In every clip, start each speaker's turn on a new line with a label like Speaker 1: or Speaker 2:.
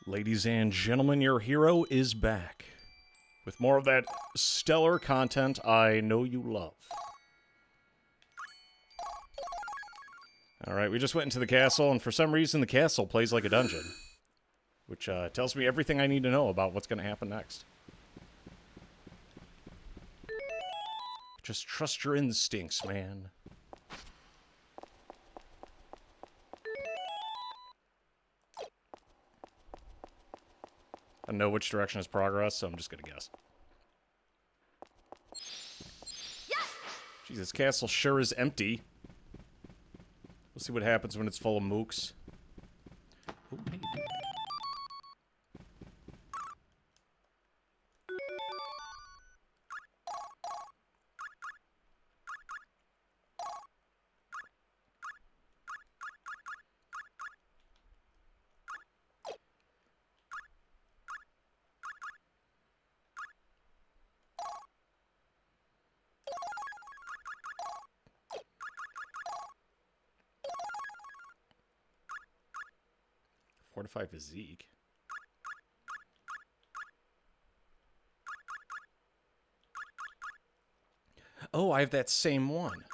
Speaker 1: Ladies and gentlemen, your hero is back. With more of that stellar content I know you love. Alright, we just went into the castle, and for some reason the castle plays like a dungeon. Which tells me everything I need to know about what's going to happen next. Just trust your instincts, man. I know which direction is progress, so I'm just gonna guess. Yes! Jeez, this castle sure is empty. We'll see what happens when it's full of mooks. Ooh, hey, dude. 4-5 physique. Oh, I have that same one.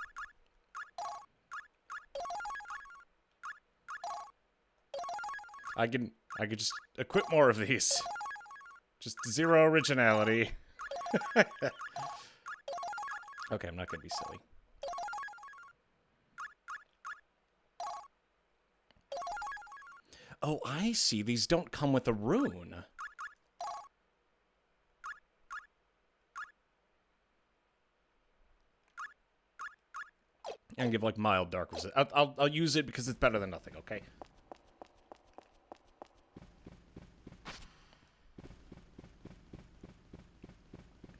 Speaker 1: I could just equip more of these. Just zero originality. Okay, I'm not gonna be silly. Oh, I see. These don't come with a rune. And give like mild dark resist. I'll use it because it's better than nothing. Okay.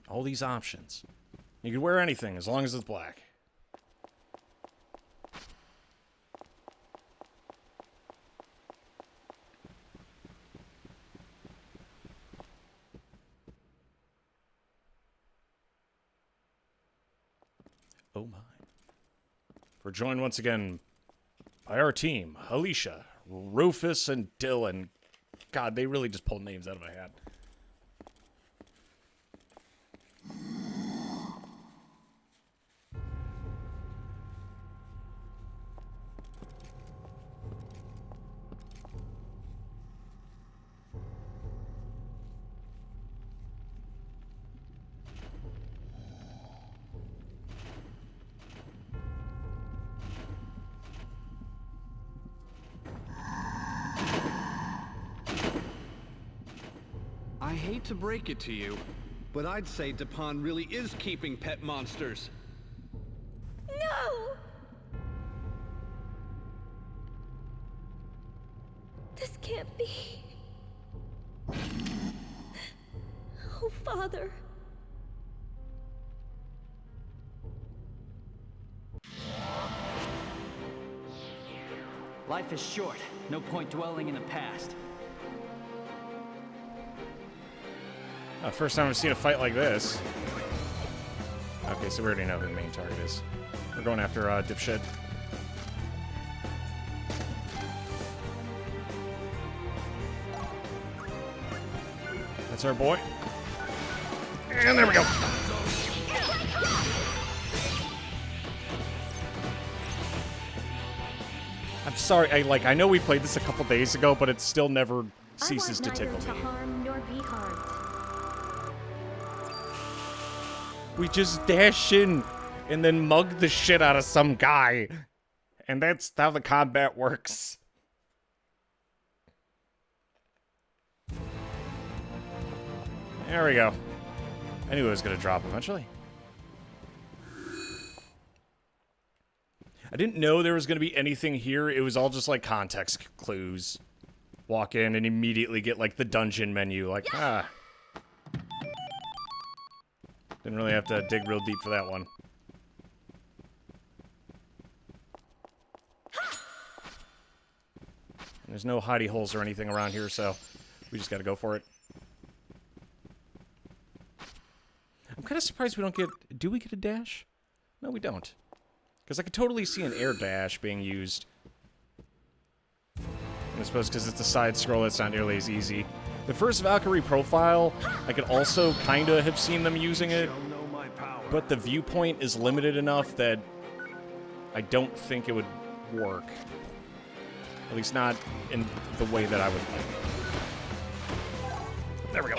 Speaker 1: All these options. You can wear anything as long as it's black. Oh my. We're joined once again by our team, Alicia, Rufus, and Dylan. God, they really just pulled names out of my hat.
Speaker 2: I hate to break it to you, but I'd say Dupont really is keeping pet monsters.
Speaker 3: No! This can't be. Oh, Father.
Speaker 4: Life is short. No point dwelling in the past.
Speaker 1: First time I've seen a fight like this. Okay, so we already know who the main target is. We're going after Dipshit. That's our boy. And there we go. I'm sorry, I know we played this a couple days ago, but it still never ceases to tickle me.
Speaker 3: I want neither to harm nor be harmed.
Speaker 1: We just dash in and then mug the shit out of some guy. And that's how the combat works. There we go. I knew it was going to drop eventually. I didn't know there was going to be anything here. It was all just like context clues. Walk in and immediately get like the dungeon menu. Like, ah. Didn't really have to dig real deep for that one. And there's no hidey holes or anything around here, so we just gotta go for it. I'm kind of surprised we don't get... Do we get a dash? No, we don't. Because I could totally see an air dash being used. I suppose because it's a side scroll, it's not nearly as easy. The first Valkyrie profile, I could also kind of have seen them using it, but the viewpoint is limited enough that I don't think it would work. At least not in the way that I would like. There we go.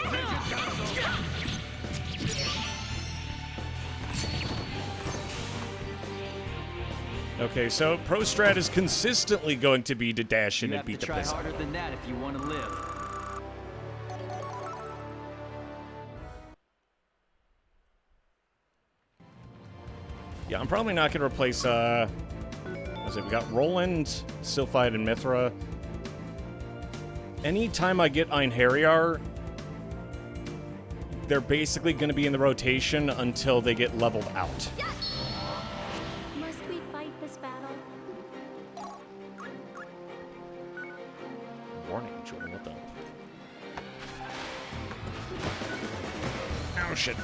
Speaker 1: Okay, so Pro Strat is consistently going to be to dash in and beat the piss out.
Speaker 4: You have to try harder than that if you want to live.
Speaker 1: Yeah, I'm probably not going to replace, what is it? We got Roland, Sylphide, and Mithra. Anytime I get Einherjar, they're basically going to be in the rotation until they get leveled out.
Speaker 3: Must we fight this battle?
Speaker 1: Warning, Jordan, what the? Oh, shit.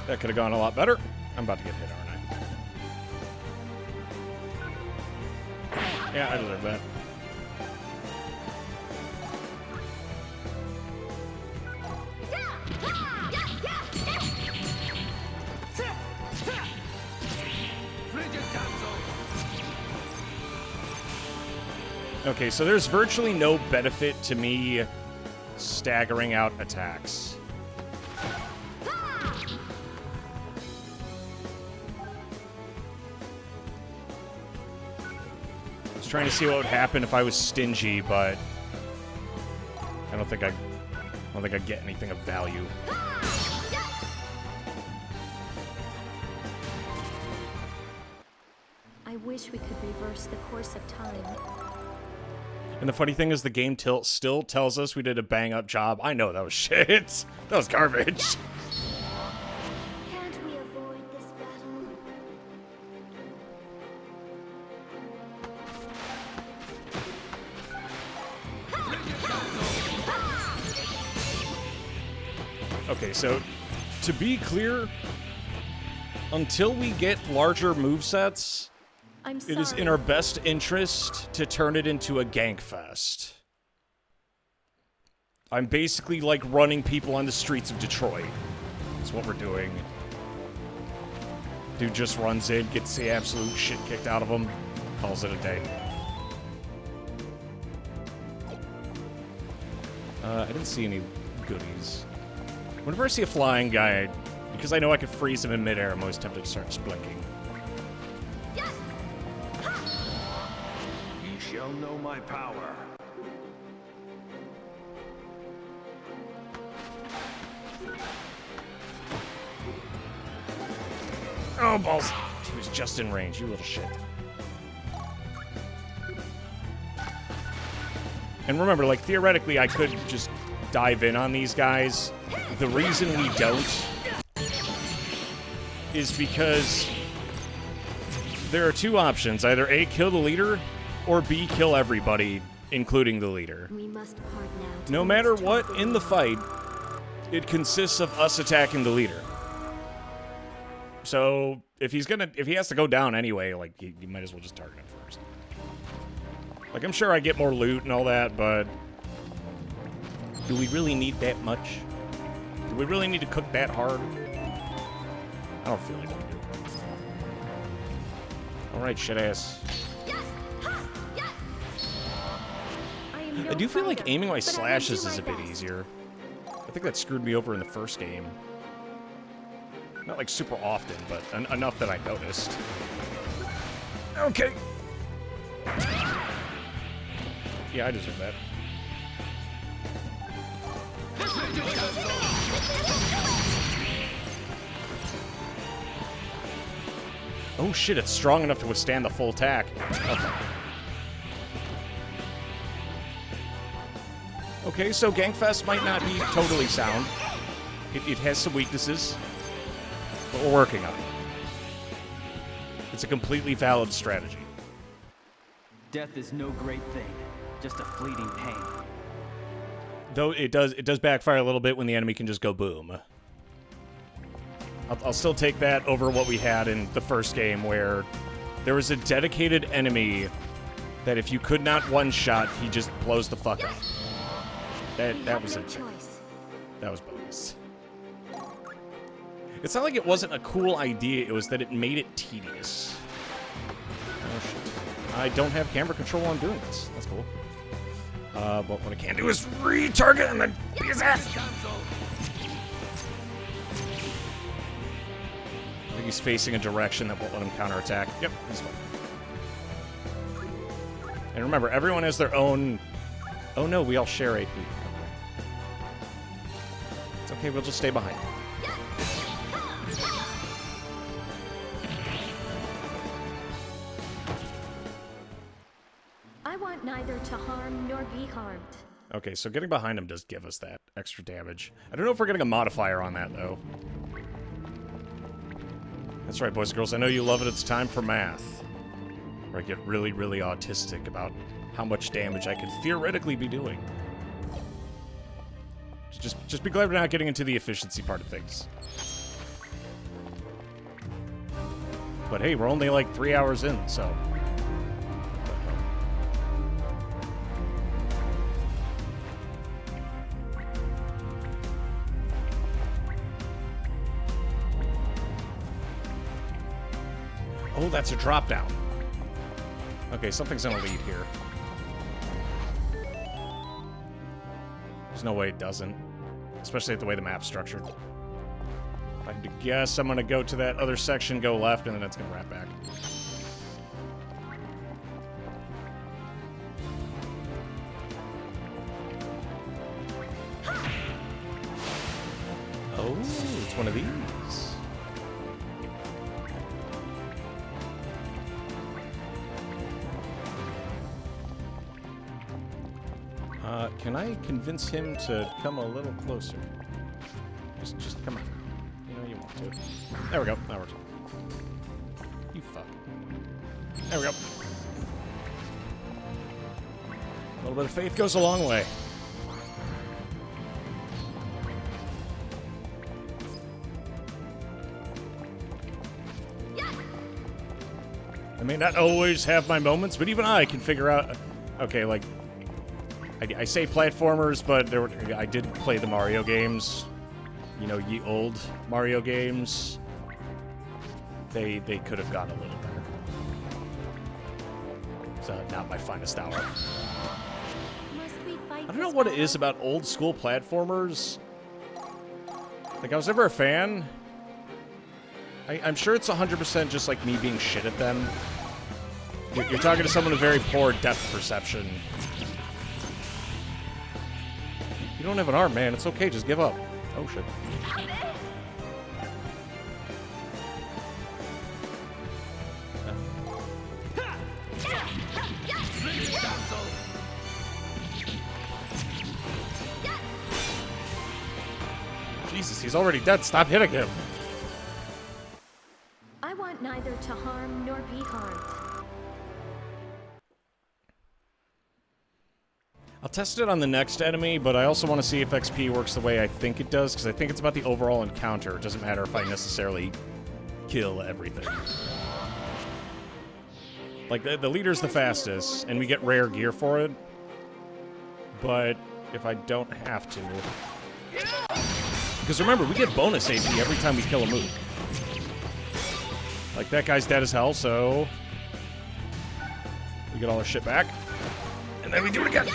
Speaker 1: That could have gone a lot better. I'm about to get hit, aren't I? Yeah, I deserve that. Okay, so there's virtually no benefit to me staggering out attacks. Trying to see what would happen if I was stingy, but I don't think I'd get anything of value.
Speaker 3: I wish we could reverse the course of time.
Speaker 1: And the funny thing is, the game still tells us we did a bang-up job. I know that was shit. That was garbage.
Speaker 3: Can't we avoid this battle?
Speaker 1: Okay, so to be clear, until we get larger movesets,
Speaker 3: I'm sorry.
Speaker 1: it is in our best interest to turn it into a gank fest. I'm basically like running people on the streets of Detroit. That's what we're doing. Dude just runs in, gets the absolute shit kicked out of him, calls it a day. I didn't see any goodies. Whenever I see a flying guy, because I know I can freeze him in midair, I'm always tempted to start splinking.
Speaker 2: You shall know my power.
Speaker 1: Oh, balls! He was just in range, you little shit. And remember, like, theoretically, I could just dive in on these guys. The reason we don't is because there are two options. Either A, kill the leader, or B, kill everybody, including the leader.
Speaker 3: We must part now.
Speaker 1: No matter what in the fight, it consists of us attacking the leader. So if he has to go down anyway, like, you might as well just target him first. Like, I'm sure I get more loot and all that, but do we really need that much? Do we really need to cook that hard? I don't feel like we do. Alright, shit ass. I do feel like aiming my slashes is a bit easier. I think that screwed me over in the first game. Not like super often, but enough that I noticed. Okay. Yeah, I deserve that. Oh shit, it's strong enough to withstand the full attack. Okay, so Gangfest might not be totally sound. It has some weaknesses, but we're working on it. It's a completely valid strategy.
Speaker 4: Death is no great thing, just a fleeting pain.
Speaker 1: Though it does backfire a little bit when the enemy can just go boom. I'll still take that over what we had in the first game, where There was a dedicated enemy that if you could not one-shot, he just blows the fuck up. That was it. That was bogus. It's not like it wasn't a cool idea, it was that it made it tedious. Oh shit. I don't have camera control while I'm doing this. That's cool. But what I can do is retarget and then beat his ass. I think he's facing a direction that won't let him counterattack. Yep, he's fine. And remember, everyone has their own... Oh no, we all share AP. It's okay, we'll just stay behind.
Speaker 3: I want neither to harm nor be harmed.
Speaker 1: Okay, so getting behind him does give us that extra damage. I don't know if we're getting a modifier on that, though. That's right, boys and girls. I know you love it. It's time for math. Where I get really, really autistic about how much damage I could theoretically be doing. Just be glad we're not getting into the efficiency part of things. But hey, we're only like 3 hours in, so... Oh, that's a drop down. Okay, something's gonna lead here. There's no way it doesn't. Especially at the way the map's structured. If I had to guess, I'm gonna go to that other section, go left, and then it's gonna wrap back. Oh, it's one of these. Can I convince him to come a little closer? Just come on. You know you want to. There we go. That works. You fuck. There we go. A little bit of faith goes a long way. I may not always have my moments, but even I can figure out... Okay, like... I say platformers, but I did play the Mario games. You know, ye old Mario games. They could have gotten a little better. So, not my finest hour. I don't know what it is about old school platformers. Like, I was never a fan. I'm sure it's 100% just like me being shit at them. You're talking to someone with very poor depth perception. You don't have an arm, man. It's okay. Just give up. Oh, shit. Jesus, he's already dead. Stop hitting him.
Speaker 3: I want neither to harm nor be harmed.
Speaker 1: I'll test it on the next enemy, but I also want to see if XP works the way I think it does, because I think it's about the overall encounter. It doesn't matter if I necessarily kill everything. Like, the leader's the fastest, and we get rare gear for it. But if I don't have to... Because remember, we get bonus AP every time we kill a mook. Like, that guy's dead as hell, so... We get all our shit back. And then we do it again.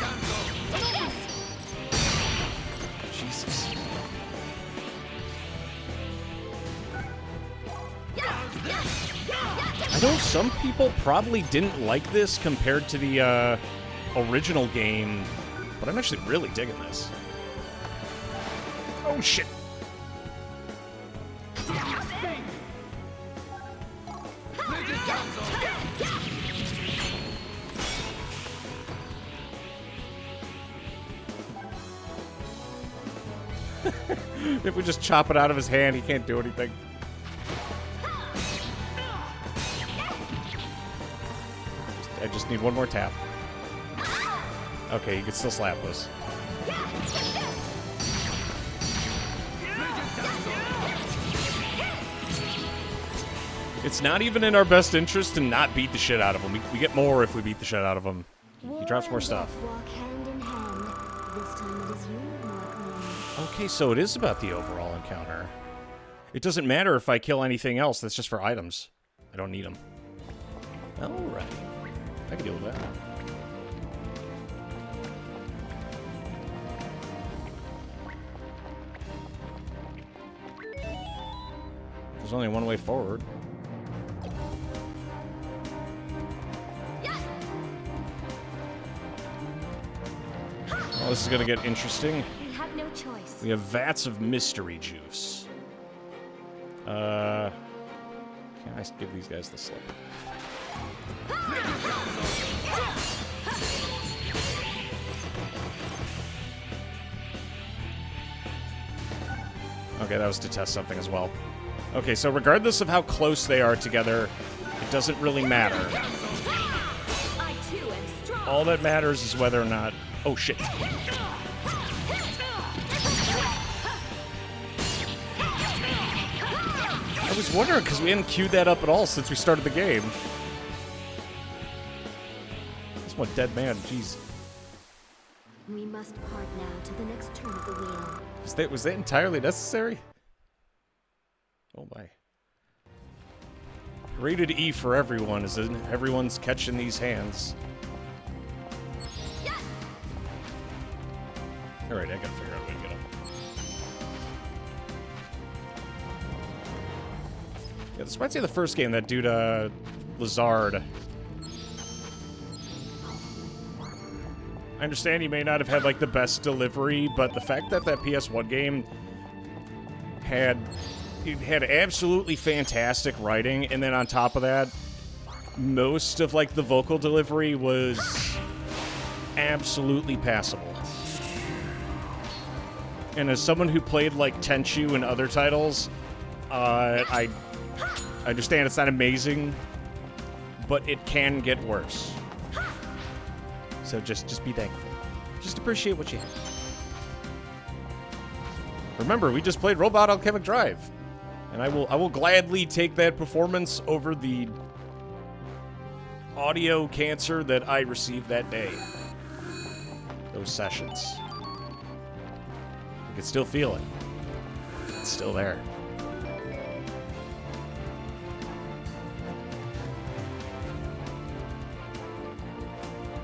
Speaker 1: Jesus. I know some people probably didn't like this compared to the original game, but I'm actually really digging this. Oh, shit. If we just chop it out of his hand, he can't do anything. I just need one more tap. Okay, you can still slap us. It's not even in our best interest to not beat the shit out of him. We get more if we beat the shit out of him. He drops more stuff.
Speaker 3: Walk hand in hand. This time it is you, Markland.
Speaker 1: Okay, so it is about the overall encounter. It doesn't matter if I kill anything else. That's just for items. I don't need them. Alright. I can deal with that. There's only one way forward. Well, this is gonna get interesting.
Speaker 3: We have no choice.
Speaker 1: We have vats of mystery juice. Can I give these guys the slip? Okay, that was to test something as well. Okay, so regardless of how close they are together, it doesn't really matter.
Speaker 3: I too am strong.
Speaker 1: All that matters is whether or not... Oh, shit. I was wondering, because we hadn't queued that up at all since we started the game. This one dead man, jeez.
Speaker 3: We must part now to the next turn of the wheel.
Speaker 1: Was that entirely necessary? Oh my. Rated E for everyone, as in everyone's catching these hands. Alright, I gotta figure out a way to get up. Yeah, this reminds me of the first game, that dude, Lazard. I understand you may not have had, like, the best delivery, but the fact that that PS1 game had absolutely fantastic writing, and then on top of that, most of, like, the vocal delivery was absolutely passable. And as someone who played, like, Tenchu and other titles, I understand it's not amazing, but it can get worse. So just be thankful. Just appreciate what you have. Remember, we just played Robot Alchemic Drive, and I will gladly take that performance over the audio cancer that I received that day. Those sessions. I can still feel it. It's still there.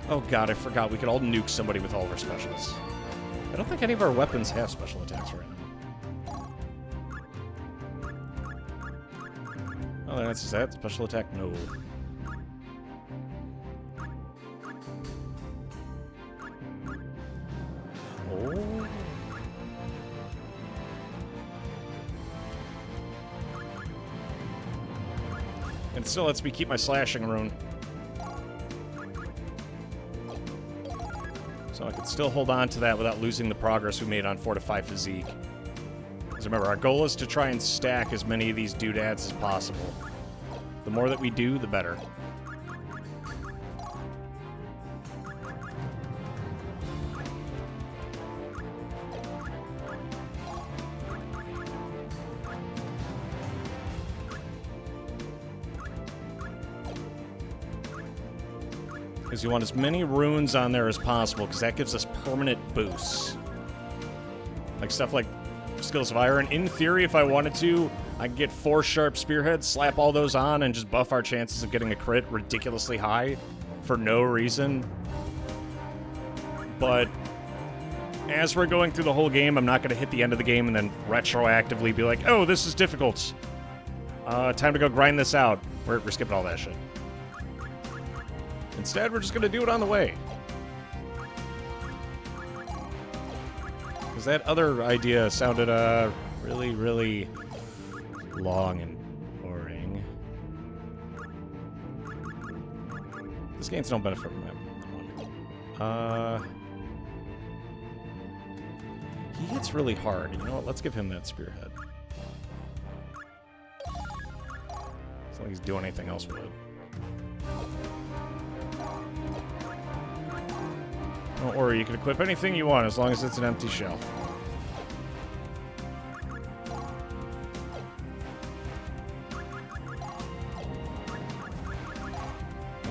Speaker 1: Oh god, I forgot. We could all nuke somebody with all of our specials. I don't think any of our weapons have special attacks right now. Oh, that answers that. Special attack? No. Oh. And it still lets me keep my slashing rune. So I could still hold on to that without losing the progress we made on Fortify Physique. Because remember, our goal is to try and stack as many of these doodads as possible. The more that we do, the better. Because you want as many runes on there as possible, because that gives us permanent boosts. Like stuff like Skills of Iron. In theory, if I wanted to, I could get 4 sharp spearheads, slap all those on, and just buff our chances of getting a crit ridiculously high for no reason. But as we're going through the whole game, I'm not going to hit the end of the game and then retroactively be like, oh, this is difficult. Time to go grind this out. We're skipping all that shit. Instead, we're just going to do it on the way. Because that other idea sounded, really, really long and boring. This game's no benefit from that one. He hits really hard. You know what? Let's give him that spearhead. As long as he's doing anything else with it. Or you can equip anything you want as long as it's an empty shell.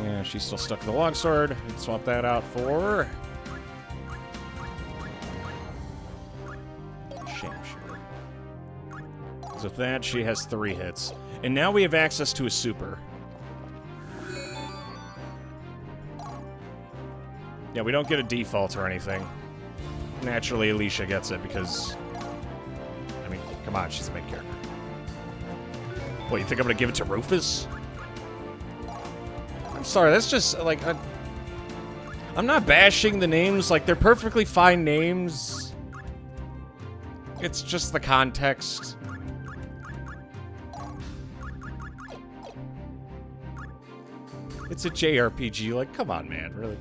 Speaker 1: Yeah, she's still stuck with the longsword. Swap that out for... Shamshooter. So with that, she has 3 hits. And now we have access to a super. Yeah, we don't get a default or anything. Naturally, Alicia gets it because... I mean, come on, she's a main character. What, you think I'm gonna give it to Rufus? I'm sorry, that's just, like... I'm not bashing the names, like, they're perfectly fine names. It's just the context. It's a JRPG, like, come on, man, really.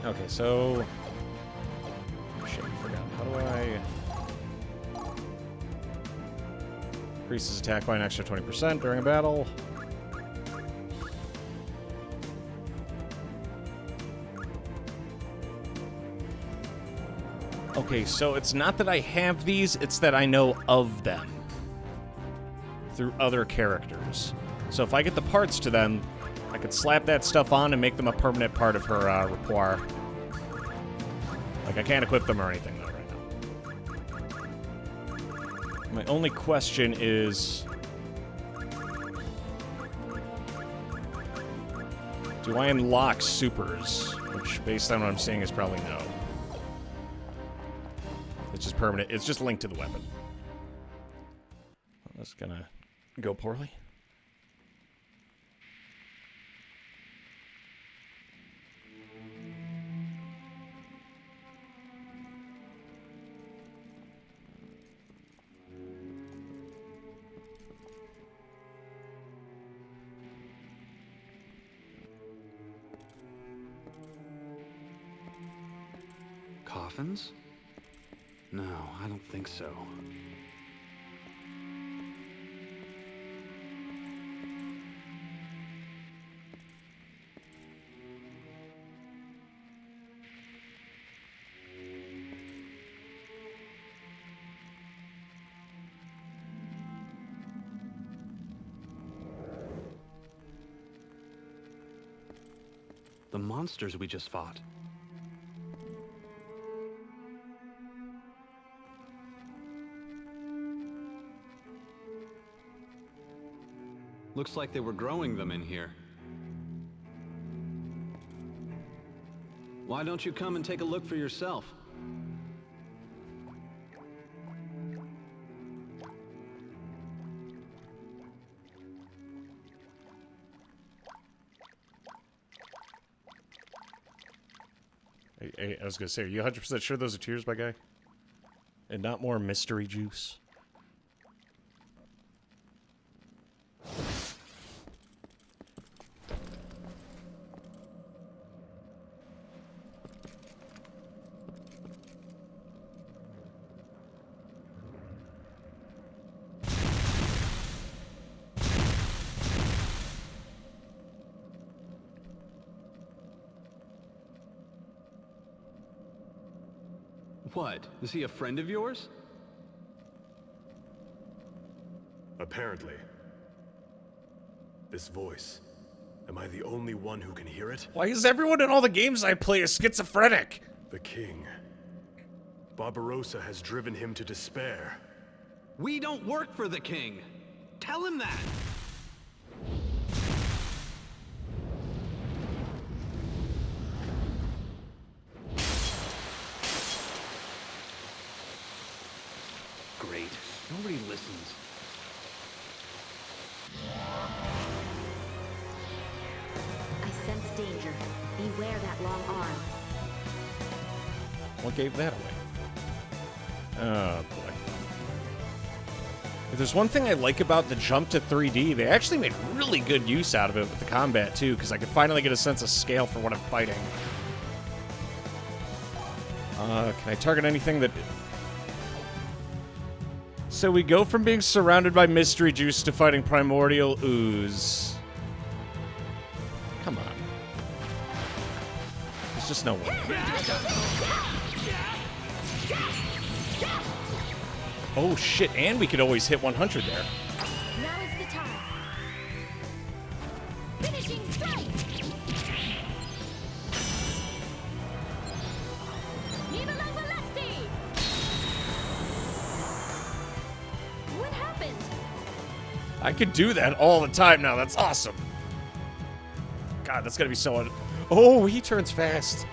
Speaker 1: Okay, so... Shit, I forgot. How do I... Increases attack by an extra 20% during a battle. Okay, so it's not that I have these, it's that I know of them. Through other characters. So if I get the parts to them, I could slap that stuff on and make them a permanent part of her repertoire. Like, I can't equip them or anything, though, right now. My only question is... do I unlock supers? Which, based on what I'm seeing, is probably no. It's just permanent. It's just linked to the weapon. Well, that's gonna go poorly.
Speaker 2: Coffins? No, I don't think so. The monsters we just fought. Looks like they were growing them in here. Why don't you come and take a look for yourself?
Speaker 1: I was gonna say, are you 100% sure those are tears, my guy? And not more mystery juice?
Speaker 2: What? Is he a friend of yours?
Speaker 5: Apparently. This voice. Am I the only one who can hear it?
Speaker 1: Why is everyone in all the games I play is schizophrenic?
Speaker 5: The king. Barbarossa has driven him to despair.
Speaker 2: We don't work for the king. Tell him that. Great. Nobody listens.
Speaker 3: I sense danger. Beware that long arm.
Speaker 1: What gave that away? Oh, boy. If there's one thing I like about the jump to 3D, they actually made really good use out of it with the combat, too, because I could finally get a sense of scale for what I'm fighting. Can I target anything that... So we go from being surrounded by mystery juice to fighting primordial ooze. Come on. There's just no way. Oh shit, and we could always hit 100 there.
Speaker 3: Now is the time.
Speaker 1: I could do that all the time now. That's awesome. God, that's gonna be so... Oh, he turns fast.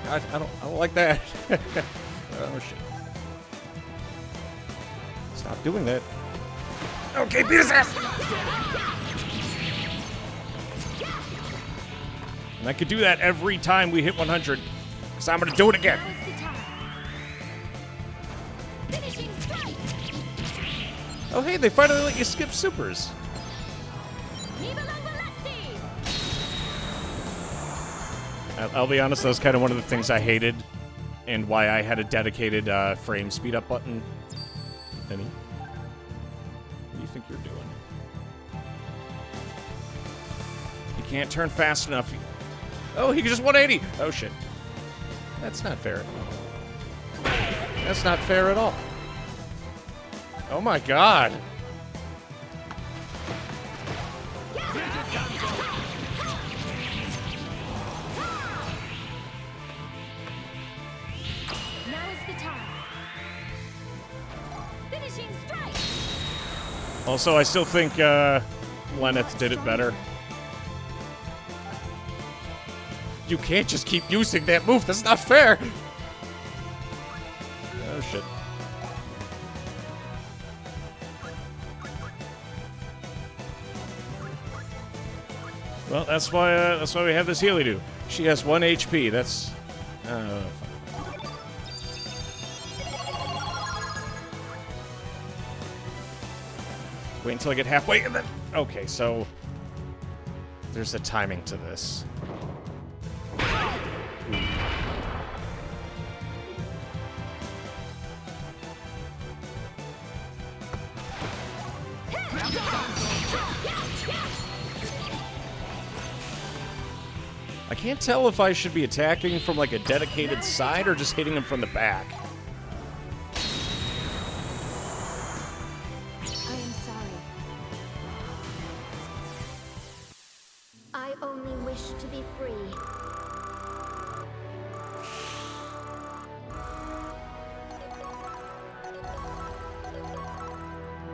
Speaker 1: God, I don't like that. Oh, shit. Stop doing that. Okay, beat his ass! And I could do that every time we hit 100. So I'm gonna do it again. Oh, hey, they finally let you skip supers. I'll be honest, that was kind of one of the things I hated and why I had a dedicated frame speed up button. Penny, what do you think you're doing? You can't turn fast enough. Oh, he just 180. Oh, shit. That's not fair. That's not fair at all. Oh, my God. Also, I still think Lenneth did it better. You can't just keep using that move. That's not fair. Oh, shit. Well, that's why we have this Healy do. She has 1 HP. That's wait until I get halfway and then... Okay, so... There's a timing to this. Ooh. I can't tell if I should be attacking from like a dedicated side or just hitting him from the back.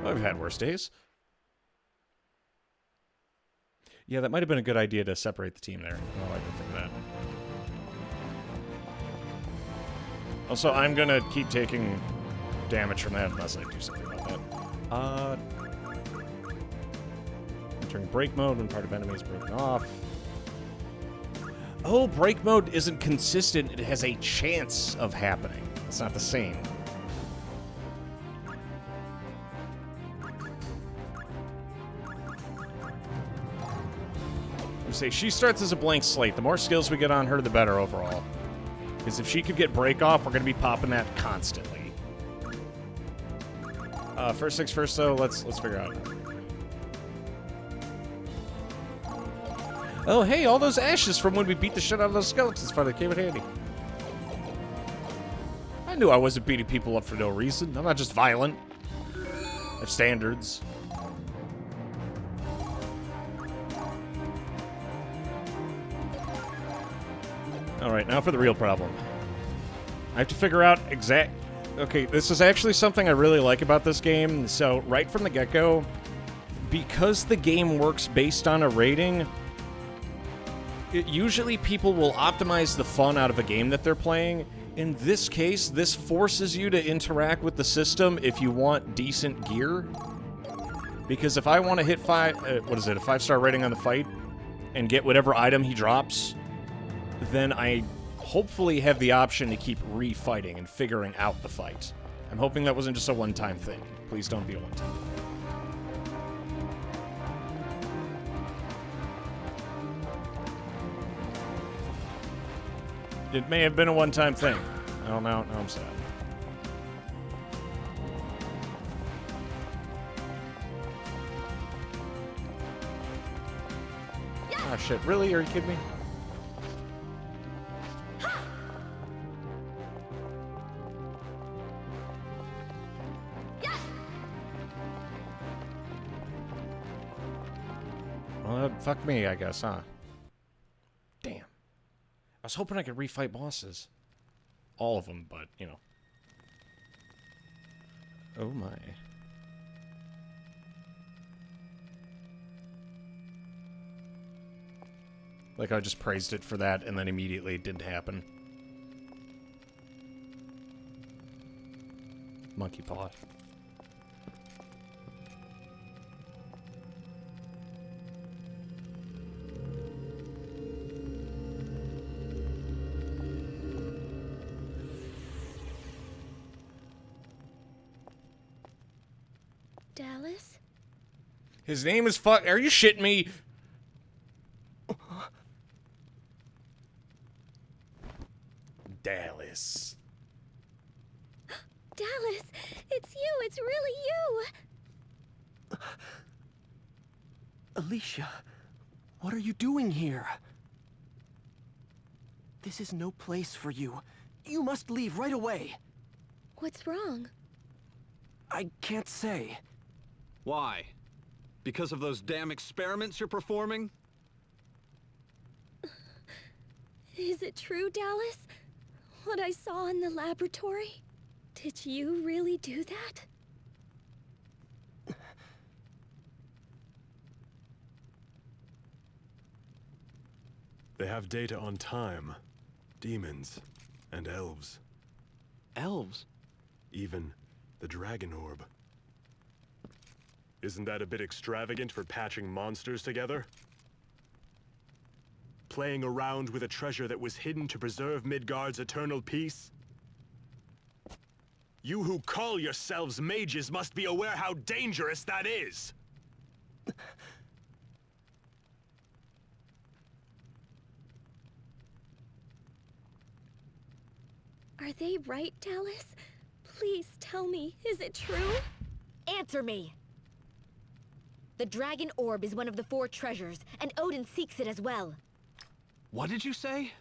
Speaker 1: I've had worse days. Yeah, that might have been a good idea to separate the team there. Oh, I didn't think of that. Also, I'm gonna keep taking damage from that unless I do something about that. Entering break mode when part of enemies broken off. Oh, break mode isn't consistent. It has a chance of happening. It's not the same. Say she starts as a blank slate. The more skills we get on her, the better overall. Because if she could get break off, we're going to be popping that constantly. First things first, though. Let's figure out. Oh, hey, all those ashes from when we beat the shit out of those skeletons finally came in handy. I knew I wasn't beating people up for no reason. I'm not just violent. I have standards. Alright, now for the real problem. I have to figure out Okay, this is actually something I really like about this game. So, right from the get-go, because the game works based on a rating, usually people will optimize the fun out of a game that they're playing. In this case, this forces you to interact with the system if you want decent gear. Because if I want to hit a 5-star rating on the fight, and get whatever item he drops, then I hopefully have the option to keep refighting and figuring out the fight. I'm hoping that wasn't just a one-time thing. Please don't be a one-time. It may have been a one-time thing. Oh, no, I'm sad. Oh, shit, really? Are you kidding me? Well, fuck me, I guess, huh? Damn. I was hoping I could refight bosses. All of them, but, you know. Oh my. Like, I just praised it for that, and then immediately it didn't happen. Monkey paw.
Speaker 3: Dallas?
Speaker 1: His name is Are you shitting me? Dallas.
Speaker 3: Dallas, it's you. It's really you.
Speaker 6: Alicia, what are you doing here? This is no place for you. You must leave right away.
Speaker 3: What's wrong?
Speaker 6: I can't say.
Speaker 2: Why? Because of those damn experiments you're performing?
Speaker 3: Is it true, Dallas? What I saw in the laboratory? Did you really do that?
Speaker 5: They have data on time, demons, and elves.
Speaker 6: Elves?
Speaker 5: Even the dragon orb. Isn't that a bit extravagant for patching monsters together? Playing around with a treasure that was hidden to preserve Midgard's eternal peace? You who call yourselves mages must be aware how dangerous that is!
Speaker 3: Are they right, Dallas? Please tell me, is it true?
Speaker 7: Answer me! The dragon orb is one of the 4 treasures, and Odin seeks it as well.
Speaker 2: What did you say?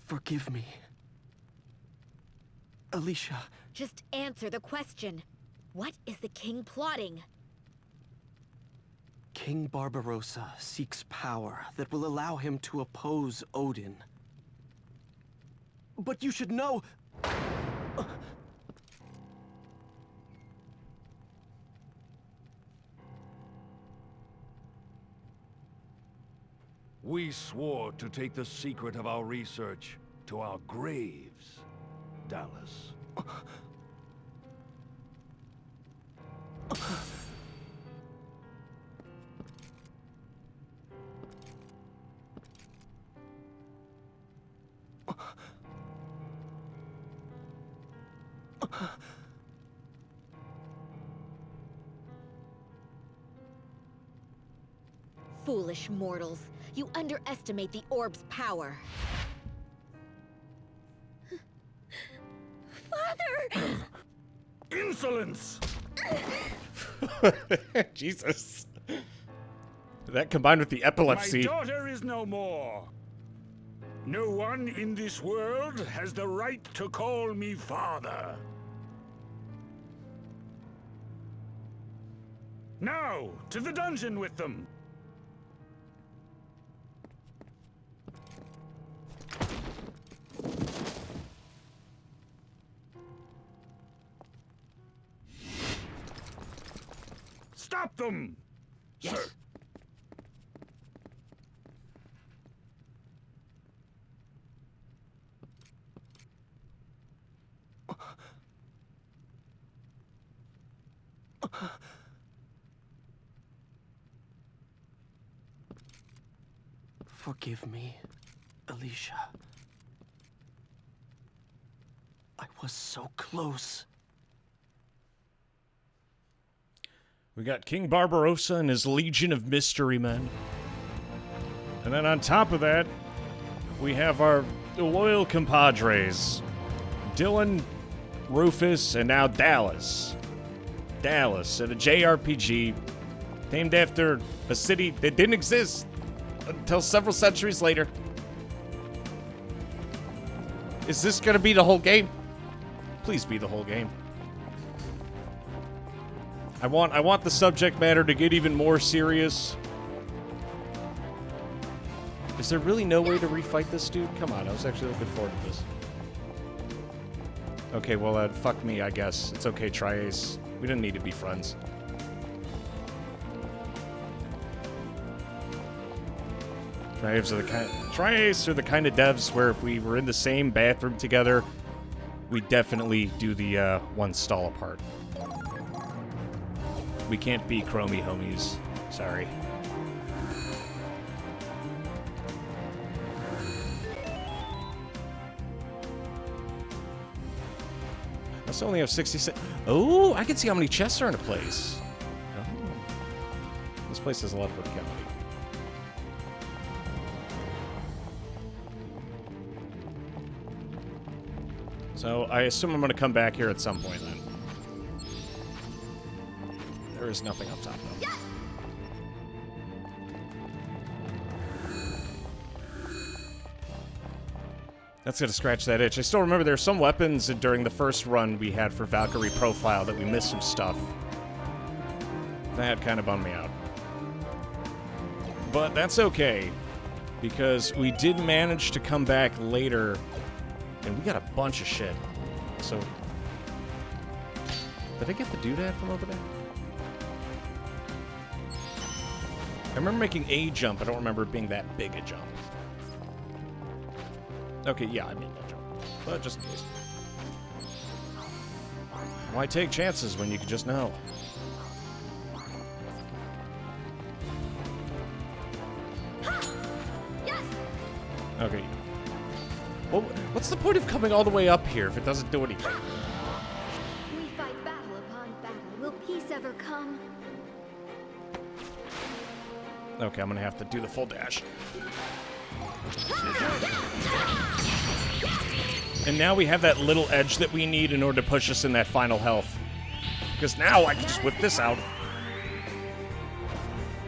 Speaker 6: Forgive me. Alicia.
Speaker 7: Just answer the question. What is the king plotting?
Speaker 6: King Barbarossa seeks power that will allow him to oppose Odin. But you should know...
Speaker 8: We swore to take the secret of our research to our graves, Dallas.
Speaker 7: Foolish mortals. You underestimate the orb's power.
Speaker 3: Father!
Speaker 8: Insolence!
Speaker 1: Jesus. That combined with the epilepsy.
Speaker 8: My daughter is no more. No one in this world has the right to call me father. Now, to the dungeon with them. Stop them!
Speaker 6: Yes.
Speaker 8: Sir.
Speaker 6: Forgive me, Alicia. I was so close.
Speaker 1: We got King Barbarossa and his legion of mystery men. And then on top of that, we have our loyal compadres. Dylan, Rufus, and now Dallas. Dallas, at a JRPG named after a city that didn't exist until several centuries later. Is this gonna be the whole game? Please be the whole game. I want the subject matter to get even more serious. Is there really no way to refight this dude? Come on, I was actually looking forward to this. Okay, well, fuck me, I guess. It's okay, Tri-Ace. We didn't need to be friends. Triads are the kind of devs where if we were in the same bathroom together, we definitely do the one stall apart. We can't be chromie homies. Sorry. I still only have 66. Oh, I can see how many chests are in a place. Oh. This place has a lot of verticality. So I assume I'm going to come back here at some point then. There is nothing up top though.
Speaker 3: Yes!
Speaker 1: That's going to scratch that itch. I still remember there were some weapons during the first run we had for Valkyrie Profile that we missed some stuff. That kind of bummed me out. But that's okay, because we did manage to come back later, and we got a bunch of shit. So, did I get the doodad from over there? I remember making a jump. I don't remember it being that big a jump. Okay, yeah, I made that jump. But just in case. Why take chances when you can just know?
Speaker 3: Yes!
Speaker 1: Okay. Well, what's the point of coming all the way up here if it doesn't do anything?
Speaker 3: We fight battle upon battle. Will peace ever come?
Speaker 1: Okay, I'm gonna have to do the full dash. And now we have that little edge that we need in order to push us in that final health. Because now I can just whip this out.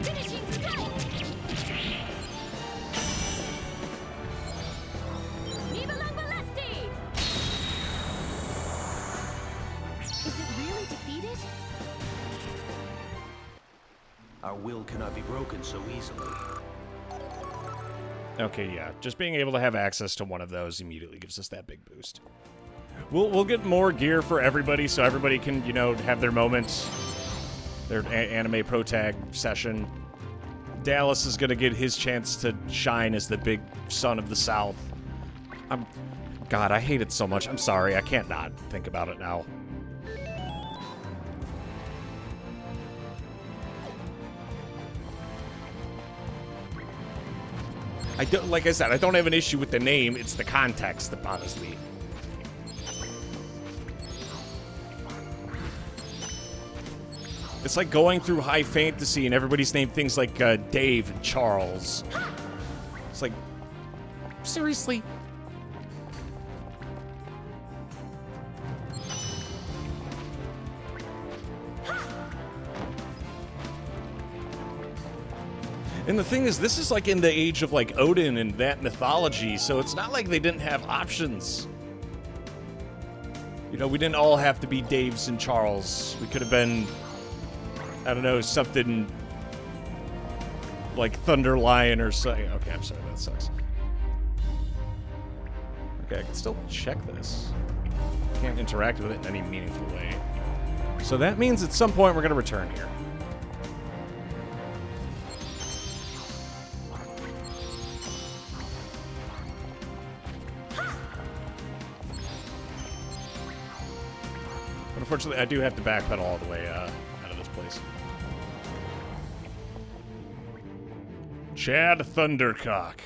Speaker 3: Finishing strike! Viva la Balesti! Is it really defeated?
Speaker 6: Our will cannot be broken so easily.
Speaker 1: Okay, yeah. Just being able to have access to one of those immediately gives us that big boost. We'll get more gear for everybody so everybody can, you know, have their moments. Their anime pro tag session. Dallas is going to get his chance to shine as the big son of the South. God, I hate it so much. I'm sorry. I can't not think about it now. I don't, like I said, I don't have an issue with the name. It's the context that bothers me. It's like going through high fantasy and everybody's named things like Dave and Charles. It's like, seriously? And the thing is, this is like in the age of like Odin and that mythology, so it's not like they didn't have options. You know, we didn't all have to be Daves and Charles. We could have been, I don't know, something like Thunder Lion or something. Okay, I'm sorry, that sucks. Okay, I can still check this. Can't interact with it in any meaningful way. So that means at some point we're going to return here. Unfortunately, I do have to backpedal all the way out of this place. Chad Thundercock.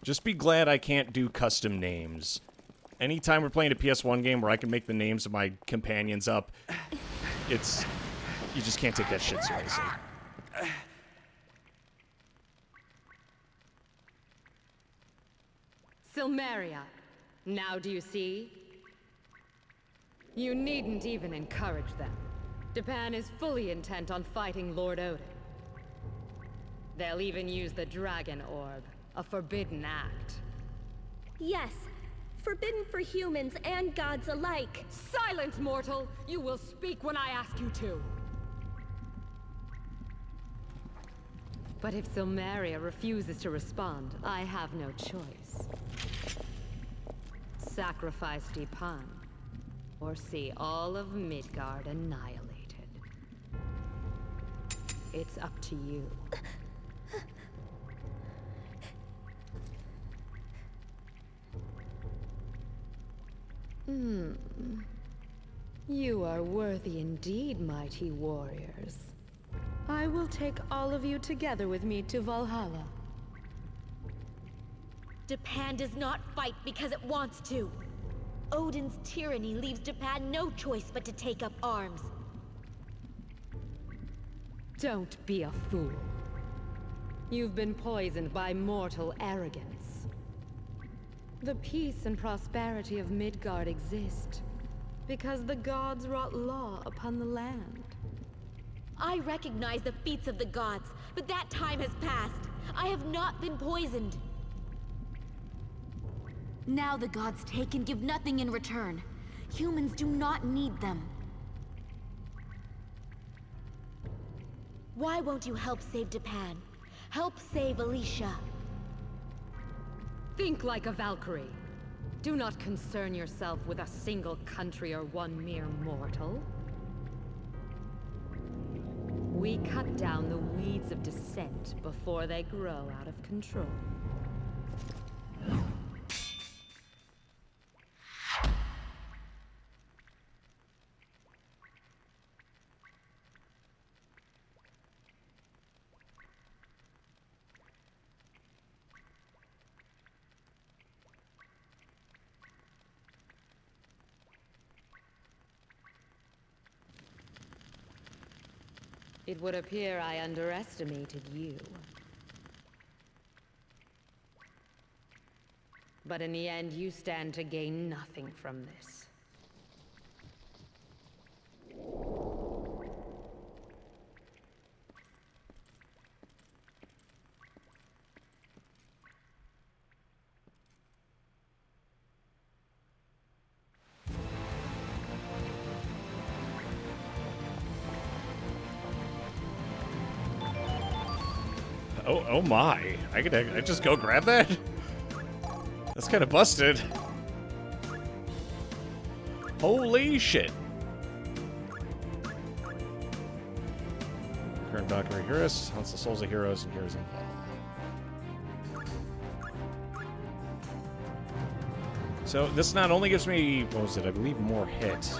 Speaker 1: Just be glad I can't do custom names. Anytime we're playing a PS1 game where I can make the names of my companions up, it's... You just can't take that shit seriously.
Speaker 9: Silmeria. Now do you see? You needn't even encourage them. Japan is fully intent on fighting Lord Odin. They'll even use the Dragon Orb, a forbidden act.
Speaker 3: Yes. Forbidden for humans and gods alike.
Speaker 9: Silence, mortal! You will speak when I ask you to. But if Silmeria refuses to respond, I have no choice. Sacrifice Depan, or see all of Midgard annihilated. It's up to you. You are worthy indeed, mighty warriors. I will take all of you together with me to Valhalla.
Speaker 7: Japan does not fight because it wants to. Odin's tyranny leaves Japan no choice but to take up arms.
Speaker 9: Don't be a fool. You've been poisoned by mortal arrogance. The peace and prosperity of Midgard exist because the gods wrought law upon the land.
Speaker 7: I recognize the feats of the gods, but that time has passed. I have not been poisoned. Now the gods take and give nothing in return. Humans do not need them. Why won't you help save Japan? Help save Alicia.
Speaker 9: Think like a Valkyrie. Do not concern yourself with a single country or one mere mortal. We cut down the weeds of dissent before they grow out of control. It would appear I underestimated you. But in the end, you stand to gain nothing from this.
Speaker 1: Oh my. I just go grab that? That's kind of busted. Holy shit. Current Valkyrie heroes, haunts the souls of heroes and heroes in So this not only gives me, what was it, I believe more hit.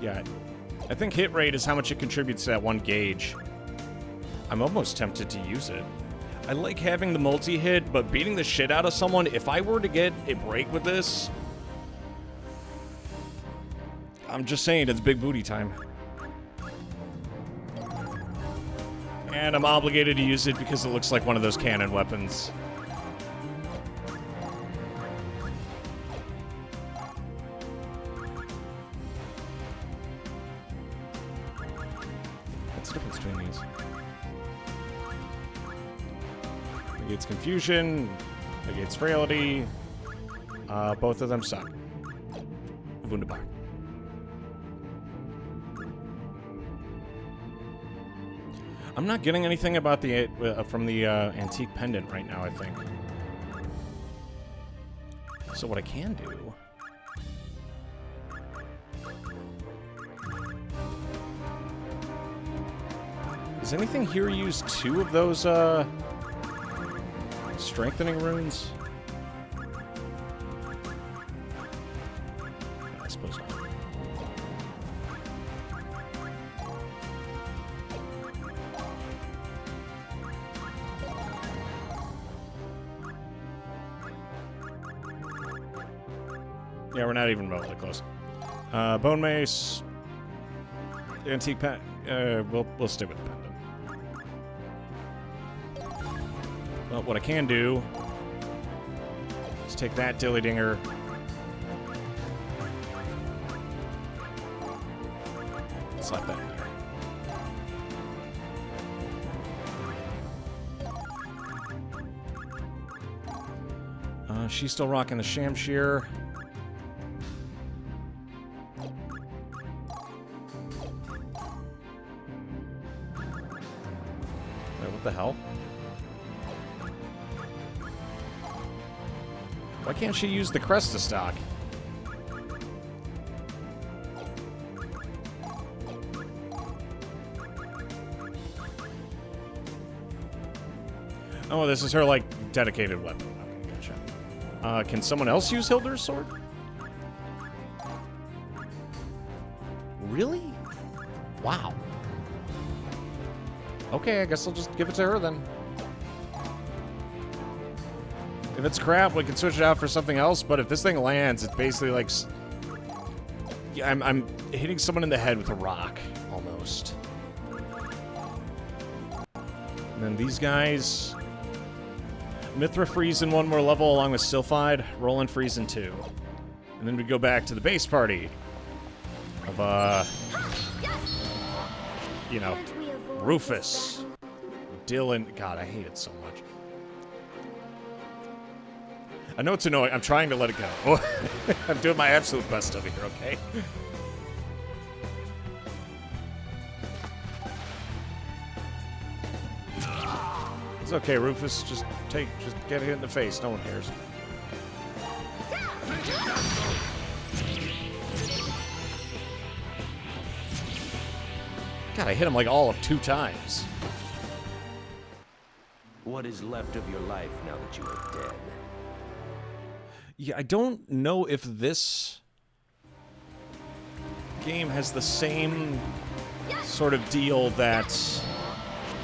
Speaker 1: Yeah, I think hit rate is how much it contributes to that one gauge. I'm almost tempted to use it. I like having the multi-hit, but beating the shit out of someone, if I were to get a break with this, I'm just saying it's big booty time. And I'm obligated to use it because it looks like one of those cannon weapons. What's the difference between these? Negates confusion, negates frailty. Both of them suck. Wunderbar. I'm not getting anything about the from the antique pendant right now, I think. So what I can do... Does anything here use 2 of those strengthening runes? I suppose not. Yeah, we're not even remotely close. Bone mace, antique pen. We'll stick with the pendant. Well, what I can do is take that dilly-dinger. Slap that in there. She's still rocking the Shamshir. What the hell? Why can't she use the Cresta stock? Oh, this is her, like, dedicated weapon. Okay, gotcha. Can someone else use Hilder's sword? Really? Wow. Okay, I guess I'll just give it to her then. If it's crap, we can switch it out for something else, but if this thing lands, it's basically like... Yeah, I'm hitting someone in the head with a rock, almost. And then these guys... Mithra freeze in one more level along with Sylphide, Roland freeze in 2. And then we go back to the base party of, you know, Rufus, Dylan. God, I hate it so much. I know it's annoying. I'm trying to let it go. I'm doing my absolute best over here, okay? It's okay, Rufus. Just get hit in the face. No one cares. God, I hit him like all of 2 times.
Speaker 10: What is left of your life now that you are dead?
Speaker 1: Yeah, I don't know if this game has the same sort of deal that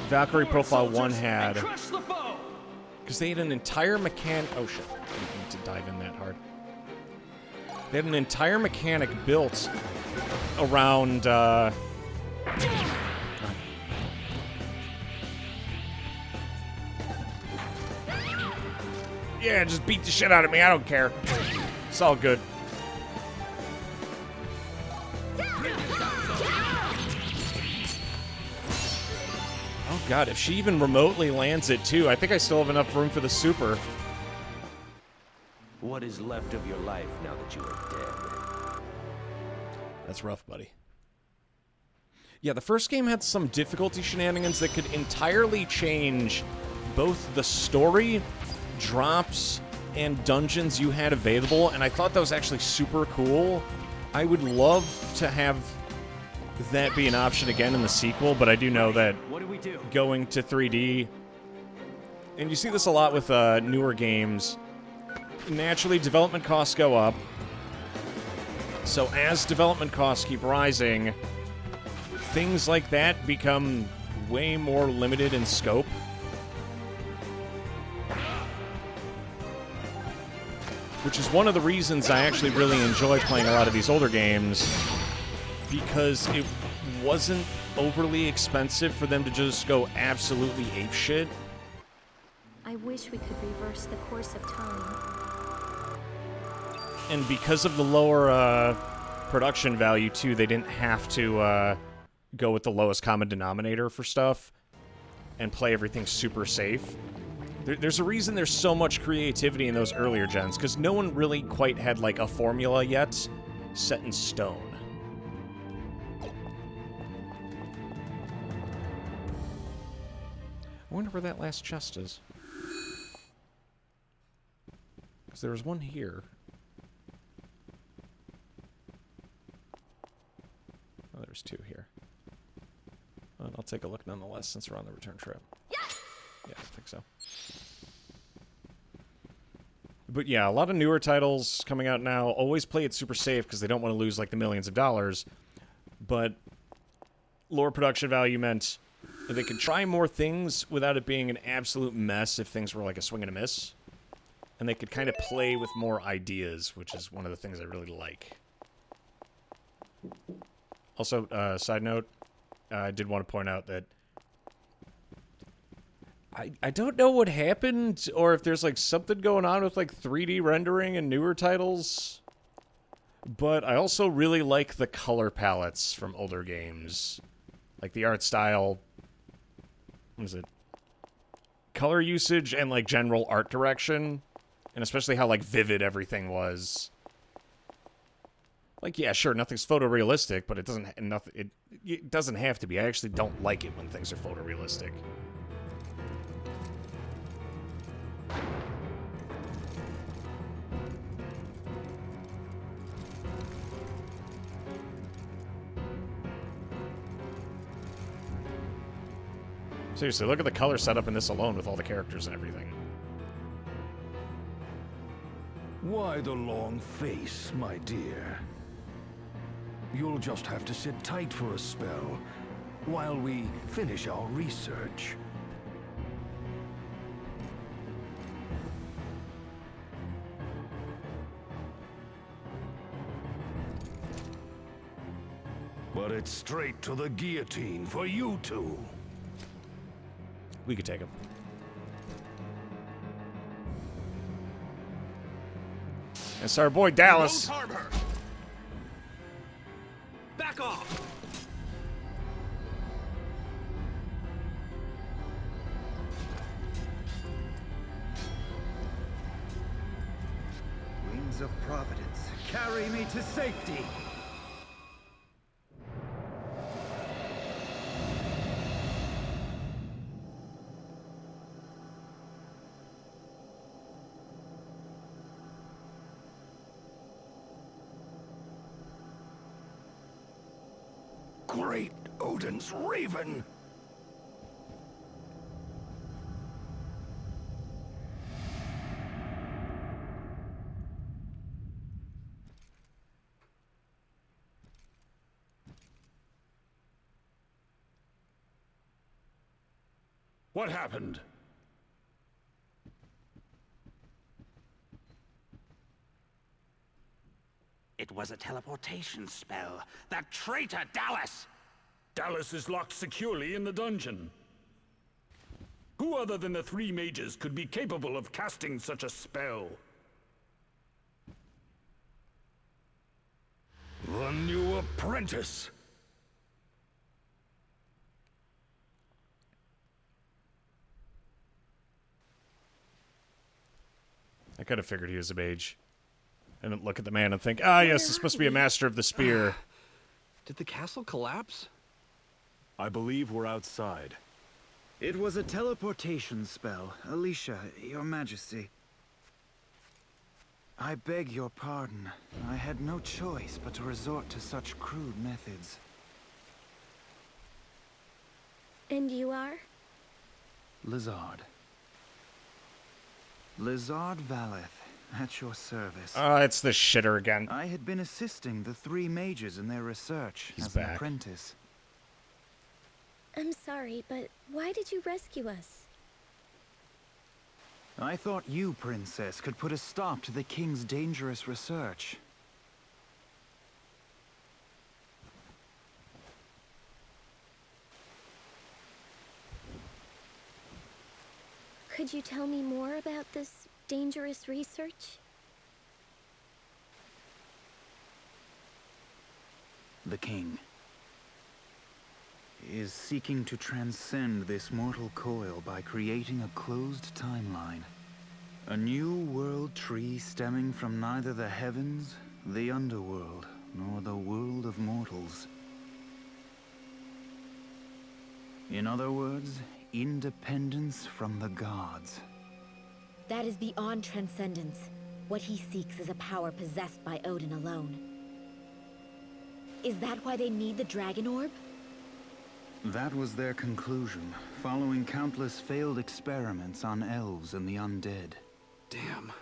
Speaker 1: Valkyrie Profile 1 had. Because they had an entire mechanic... Oh, shit. I didn't need to dive in that hard. They had an entire mechanic built around, Yeah, just beat the shit out of me. I don't care. It's all good. Oh, God. If she even remotely lands it, too, I think I still have enough room for the super.
Speaker 10: What is left of your life now that you are dead?
Speaker 1: That's rough, buddy. Yeah, the first game had some difficulty shenanigans that could entirely change both the story, drops, and dungeons you had available, and I thought that was actually super cool. I would love to have that be an option again in the sequel, but I do know that going to 3D, and you see this a lot with newer games, naturally development costs go up. So as development costs keep rising, things like that become way more limited in scope. Which is one of the reasons I actually really enjoy playing a lot of these older games, because it wasn't overly expensive for them to just go absolutely apeshit.
Speaker 3: I wish we could reverse the course of time.
Speaker 1: And because of the lower production value, too, they didn't have to go with the lowest common denominator for stuff and play everything super safe. There's a reason there's so much creativity in those earlier gens, because no one really quite had, like, a formula yet set in stone. I wonder where that last chest is. Because there was one here. Oh, there's 2 here. Well, I'll take a look nonetheless, since we're on the return trip. Yeah, I think so. But yeah, a lot of newer titles coming out now always play it super safe because they don't want to lose like the millions of dollars. But lower production value meant that they could try more things without it being an absolute mess if things were like a swing and a miss. And they could kind of play with more ideas, which is one of the things I really like. Also, side note, I did want to point out that I don't know what happened, or if there's, like, something going on with, like, 3D rendering and newer titles, but I also really like the color palettes from older games. Like, the art style, what is it? Color usage and, like, general art direction, and especially how, like, vivid everything was. Like, yeah, sure, nothing's photorealistic, but it doesn't have to be. I actually don't like it when things are photorealistic. Seriously, look at the color setup in this alone with all the characters and everything.
Speaker 11: Why the long face, my dear? You'll just have to sit tight for a spell while we finish our research. But it's straight to the guillotine for you two.
Speaker 1: We could take him. It's our boy Dallas.
Speaker 2: Don't harm her. Back off.
Speaker 12: Wings of Providence, carry me to safety.
Speaker 11: Great Odin's Raven!
Speaker 8: What happened?
Speaker 13: It was a teleportation spell. That traitor, Dallas!
Speaker 8: Dallas is locked securely in the dungeon. Who other than the three mages could be capable of casting such a spell?
Speaker 11: The new apprentice!
Speaker 1: I could have figured he was a mage. And then look at the man and think, ah, yes, he's supposed to be a master of the spear.
Speaker 2: Did the castle collapse?
Speaker 5: I believe we're outside.
Speaker 12: It was a teleportation spell, Alicia, your majesty. I beg your pardon. I had no choice but to resort to such crude methods.
Speaker 3: And you are?
Speaker 12: Lizard. Lizard Valeth, at your service.
Speaker 1: It's the shitter again.
Speaker 12: I had been assisting the three mages in their research
Speaker 1: He's
Speaker 12: as an
Speaker 1: back.
Speaker 12: apprentice.
Speaker 3: I'm sorry, but why did you rescue us?
Speaker 12: I thought you, Princess, could put a stop to the King's dangerous research.
Speaker 3: Could you tell me more about this dangerous research?
Speaker 12: The King is seeking to transcend this mortal coil by creating a closed timeline. A new world tree stemming from neither the heavens, the underworld, nor the world of mortals. In other words, independence from the gods.
Speaker 7: That is beyond transcendence. What he seeks is a power possessed by Odin alone. Is that why they need the Dragon Orb?
Speaker 12: That was their conclusion, following countless failed experiments on elves and the undead.
Speaker 2: Damn.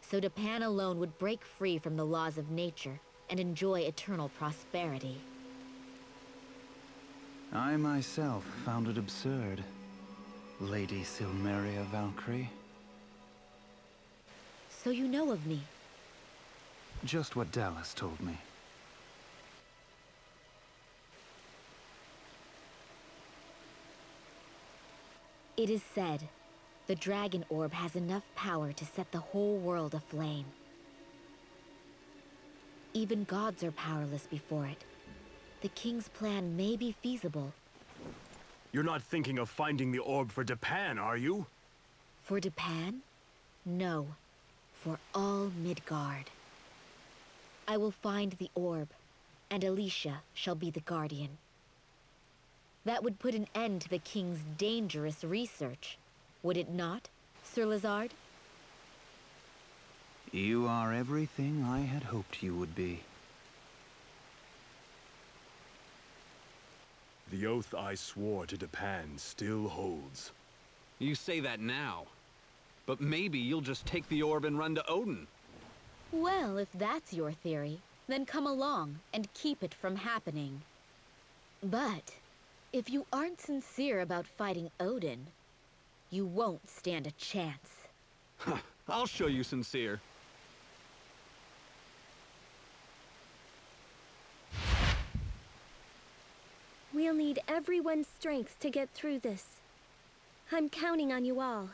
Speaker 7: So Japan alone would break free from the laws of nature and enjoy eternal prosperity.
Speaker 12: I myself found it absurd, Lady Silmeria Valkyrie.
Speaker 7: So you know of me?
Speaker 12: Just what Dallas told me.
Speaker 7: It is said, the Dragon Orb has enough power to set the whole world aflame. Even gods are powerless before it. The King's plan may be feasible.
Speaker 5: You're not thinking of finding the orb for Japan, are you?
Speaker 7: For Japan? No. For all Midgard. I will find the orb, and Alicia shall be the guardian. That would put an end to the King's dangerous research, would it not, Sir Lizard?
Speaker 12: You are everything I had hoped you would be.
Speaker 5: The oath I swore to Japan still holds.
Speaker 2: You say that now. But maybe you'll just take the orb and run to Odin.
Speaker 7: Well, if that's your theory, then come along and keep it from happening. But if you aren't sincere about fighting Odin, you won't stand a chance.
Speaker 2: I'll show you sincere.
Speaker 3: We'll need everyone's strength to get through this. I'm counting on you all.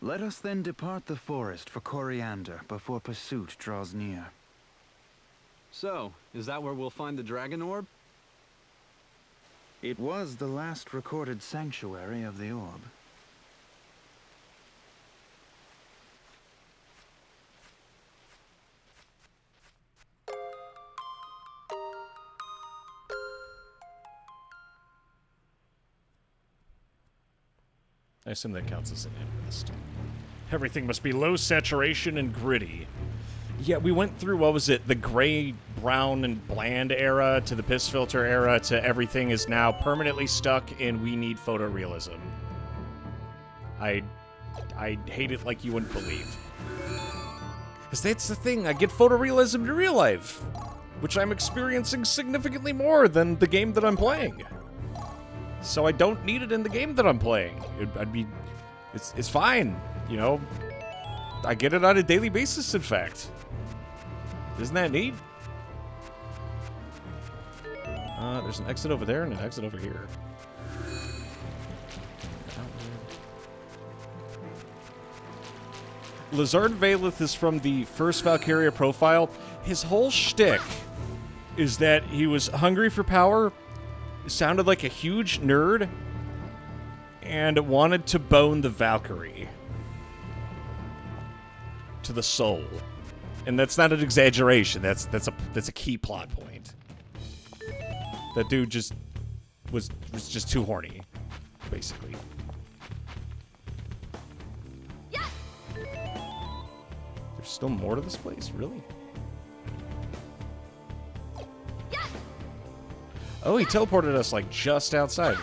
Speaker 12: Let us then depart the forest for Coriander before pursuit draws near.
Speaker 2: So, is that where we'll find the dragon orb?
Speaker 12: It was the last recorded sanctuary of the orb.
Speaker 1: I assume that counts as an inlist. Everything must be low saturation and gritty. Yeah, we went through, what was it, the gray, brown, and bland era to the piss filter era to everything is now permanently stuck in we need photorealism. I hate it like you wouldn't believe. Because that's the thing, I get photorealism to real life, which I'm experiencing significantly more than the game that I'm playing. So I don't need it in the game that I'm playing. It's fine, you know. I get it on a daily basis, in fact. Isn't that neat? There's an exit over there and an exit over here. Lazard Valeth is from the first Valkyria profile. His whole shtick is that he was hungry for power, sounded like a huge nerd, and wanted to bone the Valkyrie to the soul. And that's not an exaggeration. That's a key plot point. That dude just was just too horny, basically.
Speaker 3: Yes!
Speaker 1: There's still more to this place, really?
Speaker 3: Yes!
Speaker 1: Oh, he teleported us like just outside.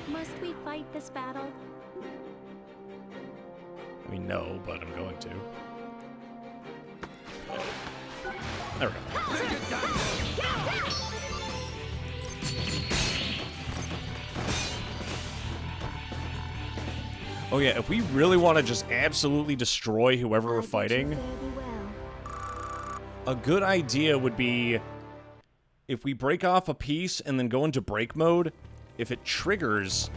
Speaker 3: Must we fight this battle?
Speaker 1: I mean, no, but I'm going to. There we go. Oh yeah, if we really want to just absolutely destroy whoever we're fighting, a good idea would be if we break off a piece and then go into break mode, if it triggers,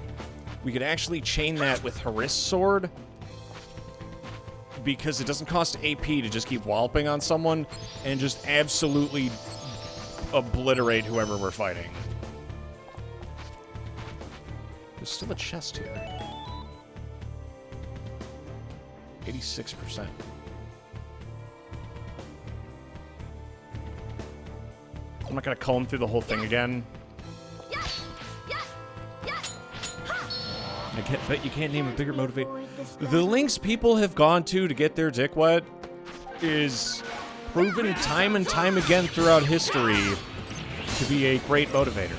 Speaker 1: we could actually chain that with Haris Sword, because it doesn't cost AP to just keep walloping on someone and just absolutely obliterate whoever we're fighting. There's still a chest here. 86%. I'm not gonna comb through the whole thing again. I bet you can't name a bigger motivator. The lengths people have gone to get their dick wet is proven time and time again throughout history to be a great motivator.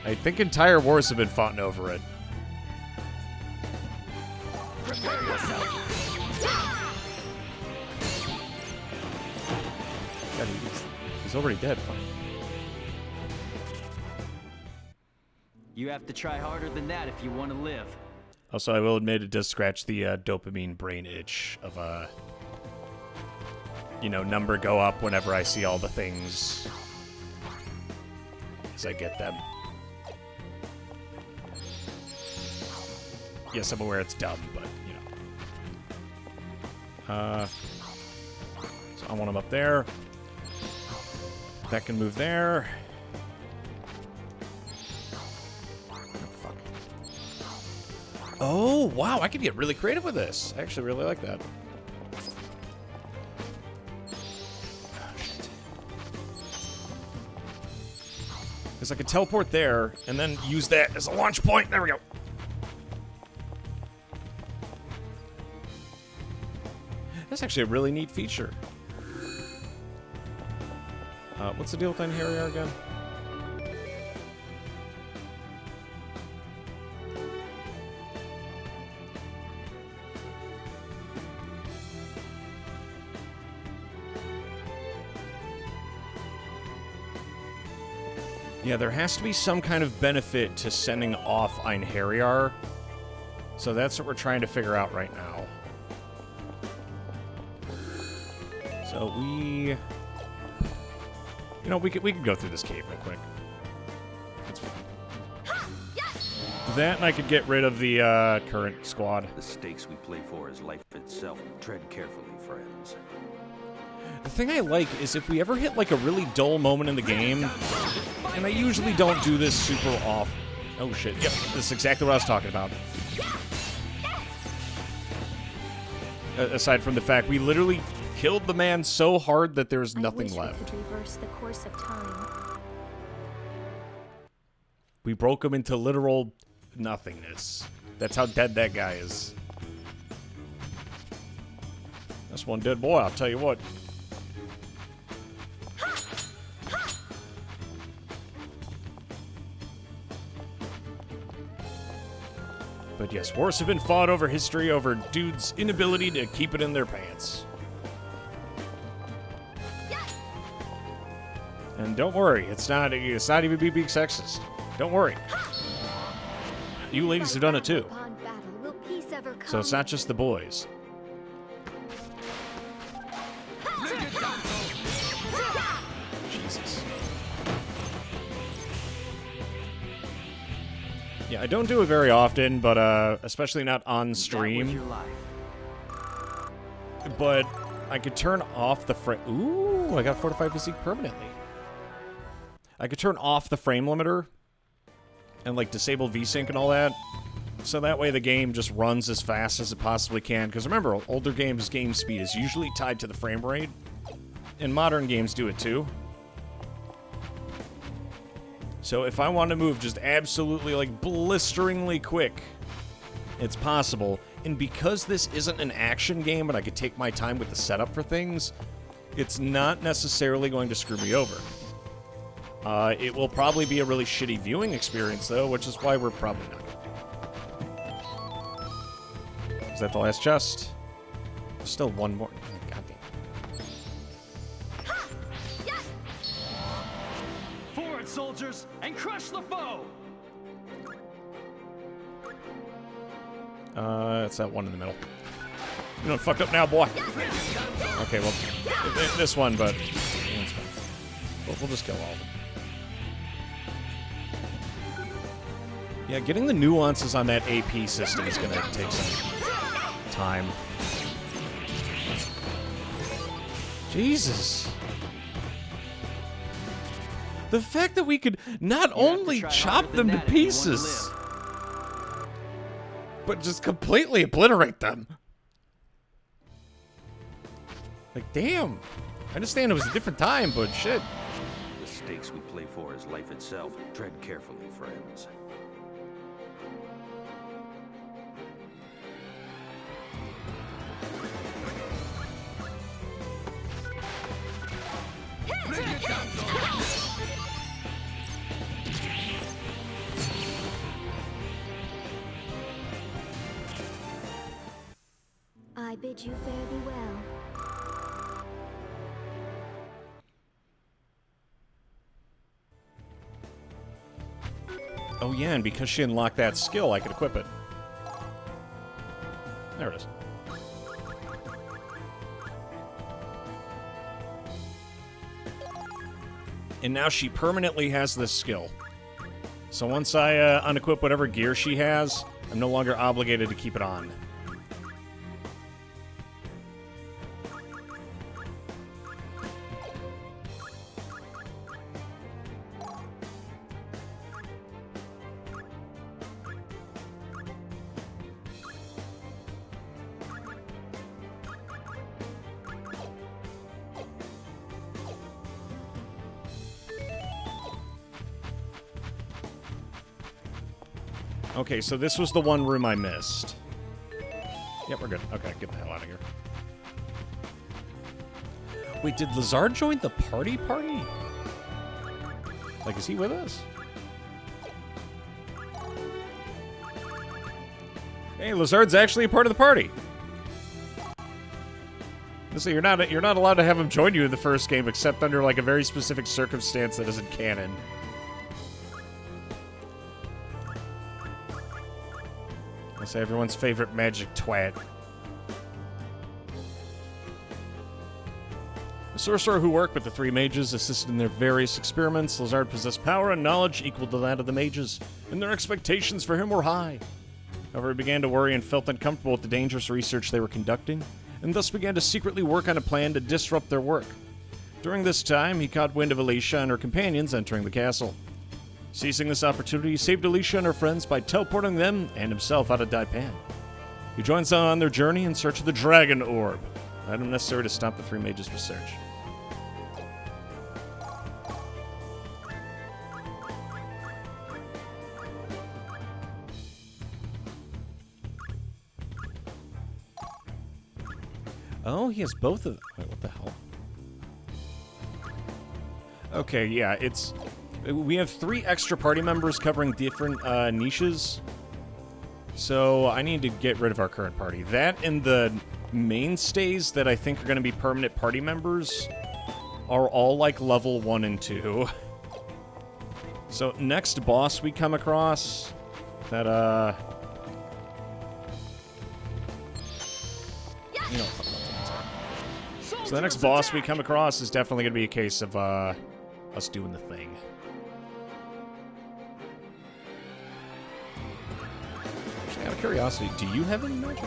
Speaker 1: I think entire wars have been fought over it. God, he's already dead. Fine.
Speaker 4: You have to try harder than that if you want to live.
Speaker 1: Also, I will admit it does scratch the dopamine brain itch of you know, number go up whenever I see all the things as I get them. Yes, I'm aware it's dumb, but you know. So I want him up there. That can move there. Oh, wow, I could get really creative with this. I actually really like that. Because I could teleport there and then use that as a launch point. There we go. That's actually a really neat feature. What's the deal with Einherjar again? Yeah, there has to be some kind of benefit to sending off Einherjar. So that's what we're trying to figure out right now. So we... You know, we could go through this cave real quick. That's fine. That, and I could get rid of the current squad.
Speaker 10: The stakes we play for is life itself. Tread carefully, friends.
Speaker 1: The thing I like is if we ever hit like a really dull moment in the game, and I usually don't do this super off. Oh shit, yep, this is exactly what I was talking about. Aside from the fact we literally killed the man so hard that there's nothing left.
Speaker 3: We could reverse the course of time.
Speaker 1: We broke him into literal nothingness. That's how dead that guy is. That's one dead boy, I'll tell you what. But yes, wars have been fought over history over dudes' inability to keep it in their pants. And don't worry, it's not even me being sexist. Don't worry. You ladies have done it too. So it's not just the boys. Jesus. Yeah, I don't do it very often, but especially not on stream. But I could turn off the frame. Ooh, I got Fortified Physique permanently. I could turn off the frame limiter and like disable VSync and all that. So that way the game just runs as fast as it possibly can. Because remember, older games' game speed is usually tied to the frame rate. And modern games do it too. So if I want to move just absolutely like blisteringly quick, it's possible. And because this isn't an action game and I could take my time with the setup for things, it's not necessarily going to screw me over. It will probably be a really shitty viewing experience though, which is why we're probably not. Is that the last chest? There's still one more. God damn.
Speaker 4: Forward, soldiers, and crush the foe!
Speaker 1: It's that one in the middle. You know, fucked up now, boy. Okay, well, this one, but we'll just kill all of them. Yeah, getting the nuances on that AP system is gonna take some time. Jesus. The fact that we could not only chop them to pieces, but just completely obliterate them. Like, damn. I understand it was a different time, but shit.
Speaker 10: The stakes we play for is life itself. Tread carefully, friends.
Speaker 3: I bid you fare thee well.
Speaker 1: Oh yeah, and because she unlocked that skill, I could equip it. There it is. And now she permanently has this skill. So once I unequip whatever gear she has, I'm no longer obligated to keep it on. Okay, so this was the one room I missed. Yep, we're good. Okay, get the hell out of here. Wait, did Lazard join the party? Like, is he with us? Hey, Lazard's actually a part of the party. So you're not allowed to have him join you in the first game, except under like a very specific circumstance that isn't canon. I'll say everyone's favorite magic twat. The sorcerer who worked with the three mages assisted in their various experiments. Lazard possessed power and knowledge equal to that of the mages, and their expectations for him were high. However, he began to worry and felt uncomfortable with the dangerous research they were conducting, and thus began to secretly work on a plan to disrupt their work. During this time, he caught wind of Alicia and her companions entering the castle. Seizing this opportunity, he saved Alicia and her friends by teleporting them and himself out of Daipan. He joins them on their journey in search of the Dragon Orb, an item necessary to stop the three mages' research. Oh, he has both of them. Wait, what the hell? Okay, yeah, we have 3 extra party members covering different niches. So I need to get rid of our current party. That and the mainstays that I think are going to be permanent party members are all like level 1 and 2. So next boss we come across that, you know, so the next boss we come across is definitely going to be a case of us doing the thing. Just out of curiosity, do you have any magic?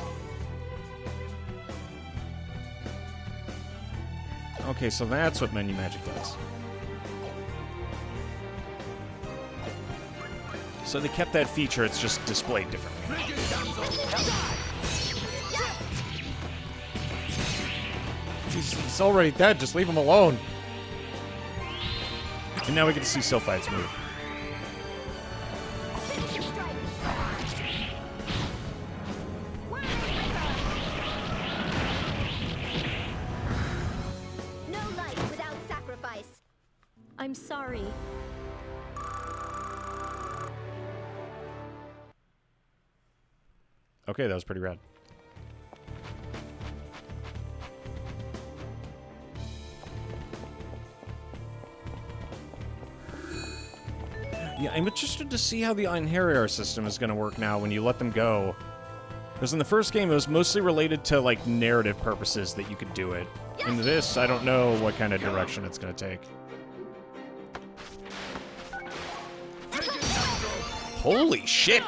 Speaker 1: Okay, so that's what menu magic does. So they kept that feature, it's just displayed differently. He's already dead, just leave him alone. And now we get to see Sylphid's move.
Speaker 3: No life without sacrifice. I'm sorry.
Speaker 1: Okay, that was pretty rad. Yeah, I'm interested to see how the Inherior system is going to work now when you let them go. Because in the first game, it was mostly related to, like, narrative purposes that you could do it. In this, I don't know what kind of direction it's going to take. Holy shit!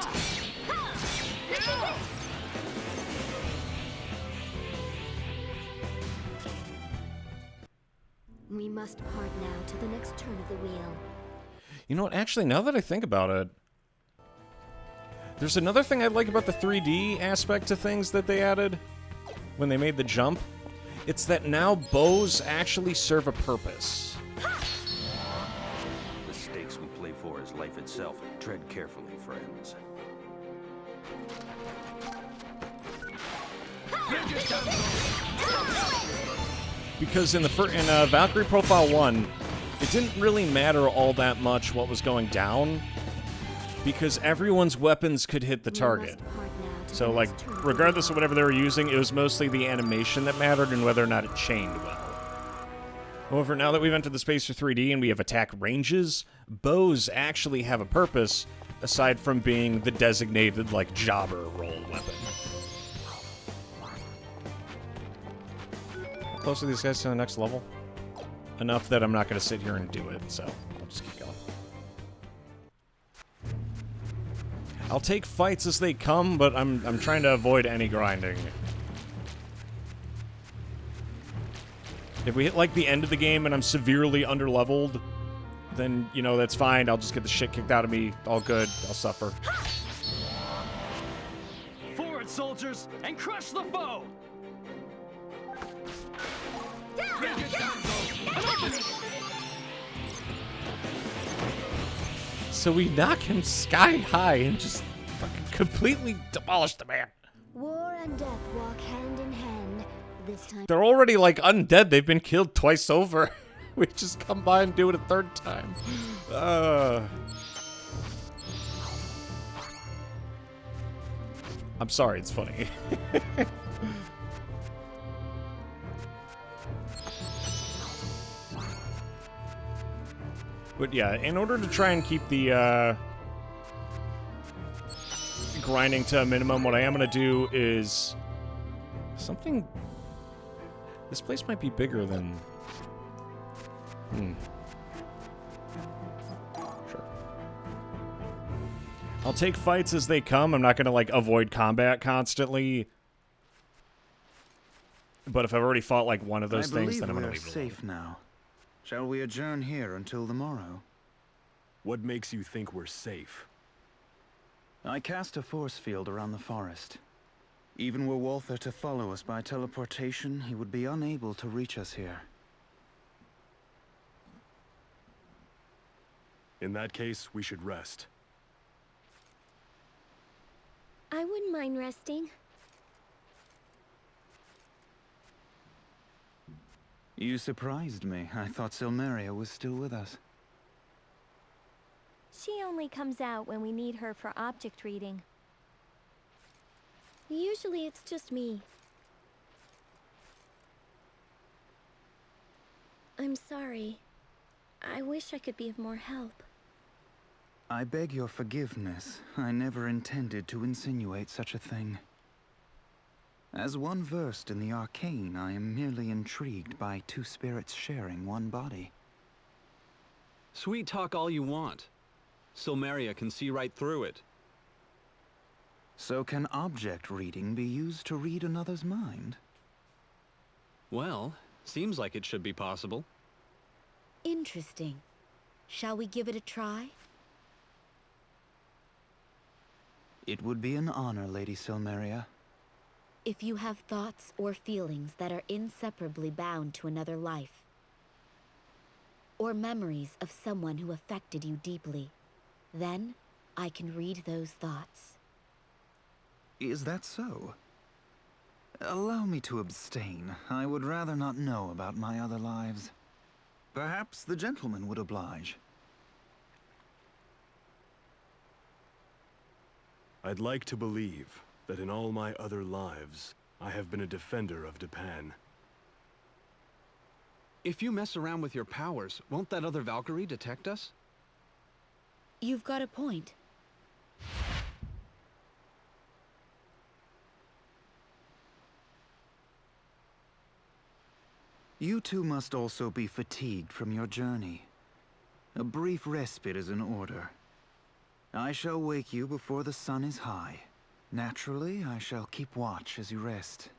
Speaker 3: We must part now to the next turn of the wheel.
Speaker 1: You know what, actually, now that I think about it, there's another thing I like about the 3D aspect to things that they added when they made the jump. It's that now bows actually serve a purpose.
Speaker 10: The stakes we play for is life itself. Tread carefully, friends.
Speaker 1: Because in Valkyrie Profile 1, it didn't really matter all that much what was going down, because everyone's weapons could hit the target. So, like, regardless of whatever they were using, it was mostly the animation that mattered and whether or not it chained well. However, now that we've entered the space for 3D and we have attack ranges, bows actually have a purpose, aside from being the designated, like, jobber role weapon. How close are these guys to the next level? Enough that I'm not going to sit here and do it, so I'll just keep going. I'll take fights as they come, but I'm trying to avoid any grinding. If we hit, like, the end of the game and I'm severely underleveled, then, you know, that's fine. I'll just get the shit kicked out of me. All good. I'll suffer.
Speaker 4: Forward, soldiers, and crush the foe!
Speaker 1: So we knock him sky high and just fucking completely demolish the man.
Speaker 3: War and death walk hand in hand. This time.
Speaker 1: They're already, like, undead. They've been killed twice over. We just come by and do it a third time. I'm sorry, it's funny. But yeah, in order to try and keep the grinding to a minimum, what I am going to do is something... This place might be bigger than... Sure. I'll take fights as they come. I'm not going to, like, avoid combat constantly. But if I've already fought, like, one of those things, then I'm going to leave it alone.
Speaker 12: Safe now. Shall we adjourn here until the morrow?
Speaker 5: What makes you think we're safe?
Speaker 12: I cast a force field around the forest. Even were Walther to follow us by teleportation, he would be unable to reach us here.
Speaker 5: In that case, we should rest.
Speaker 3: I wouldn't mind resting.
Speaker 12: You surprised me. I thought Silmeria was still with us.
Speaker 3: She only comes out when we need her for object reading. Usually it's just me. I'm sorry. I wish I could be of more help.
Speaker 12: I beg your forgiveness. I never intended to insinuate such a thing. As one versed in the arcane, I am merely intrigued by two spirits sharing one body.
Speaker 2: Sweet talk all you want. Silmeria can see right through it.
Speaker 12: So can object reading be used to read another's mind?
Speaker 2: Well, seems like it should be possible.
Speaker 7: Interesting. Shall we give it a try?
Speaker 12: It would be an honor, Lady Silmeria.
Speaker 7: If you have thoughts or feelings that are inseparably bound to another life, or memories of someone who affected you deeply, then I can read those thoughts.
Speaker 12: Is that so? Allow me to abstain. I would rather not know about my other lives. Perhaps the gentleman would oblige.
Speaker 5: I'd like to believe that in all my other lives, I have been a defender of Japan.
Speaker 2: If you mess around with your powers, won't that other Valkyrie detect us?
Speaker 7: You've got a point.
Speaker 12: You two must also be fatigued from your journey. A brief respite is in order. I shall wake you before the sun is high. Naturally, I shall keep watch as you rest.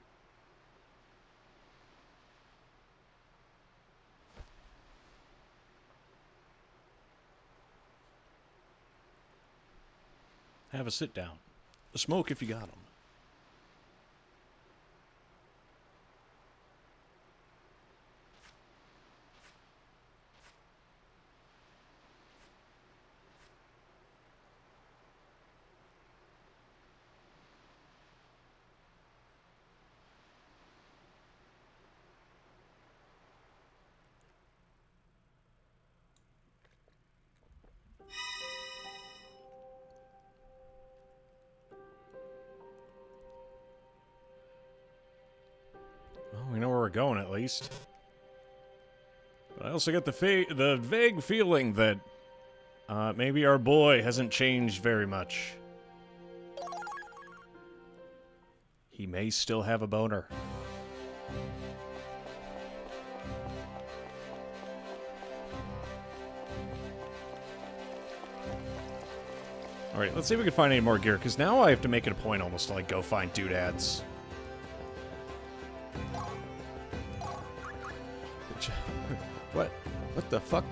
Speaker 1: Have a sit down. A smoke if you got 'em. Well, we know where we're going, at least. But I also get the vague feeling that maybe our boy hasn't changed very much. He may still have a boner. Alright, let's see if we can find any more gear, because now I have to make it a point almost to, like, go find doodads. What? What the fuck?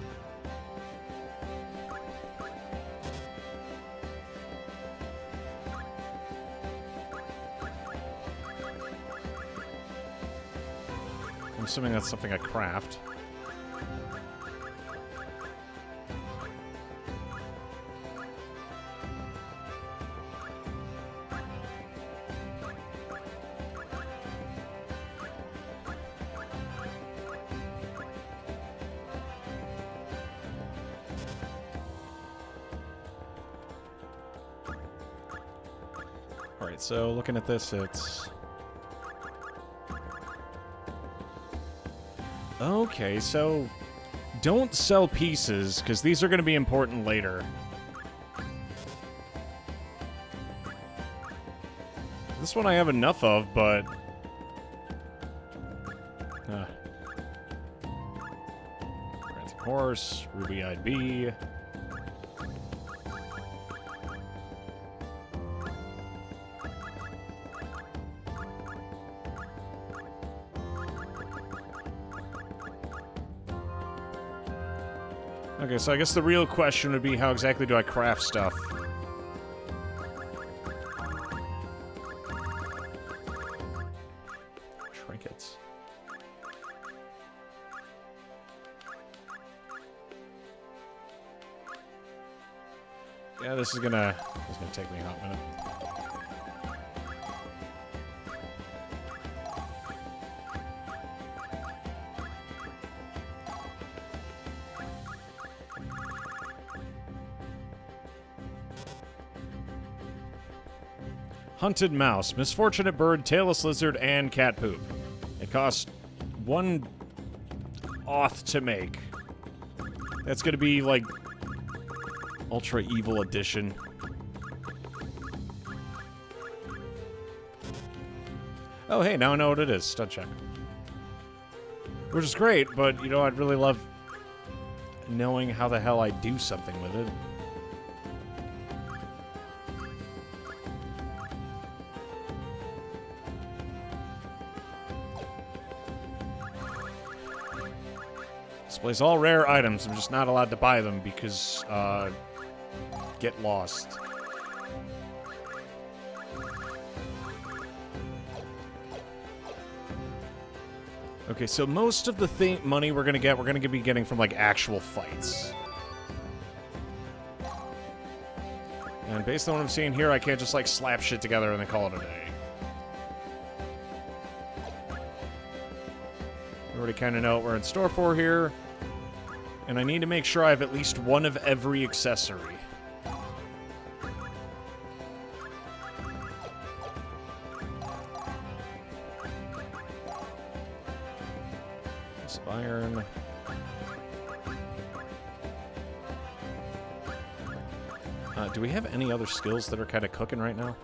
Speaker 1: I'm assuming that's something I craft. Alright, so looking at this, it's... Okay, so don't sell pieces, because these are going to be important later. This one I have enough of, but... Prancing Horse, Ruby-Eyed Bee... Okay, so I guess the real question would be how exactly do I craft stuff? Trinkets. Yeah, this is gonna take me a hot minute. Hunted mouse, misfortunate bird, tailless lizard, and cat poop. It costs 1 auth to make. That's gonna be like ultra evil edition. Oh hey, now I know what it is. Stud check. Which is great, but you know I'd really love knowing how the hell I do something with it. Displays all rare items. I'm just not allowed to buy them because, get lost. Okay, so most of the money we're gonna be getting from, like, actual fights. And based on what I'm seeing here, I can't just, like, slap shit together and then call it a day. We already kind of know what we're in store for here. And I need to make sure I have at least one of every accessory. Piece of iron. Do we have any other skills that are kind of cooking right now?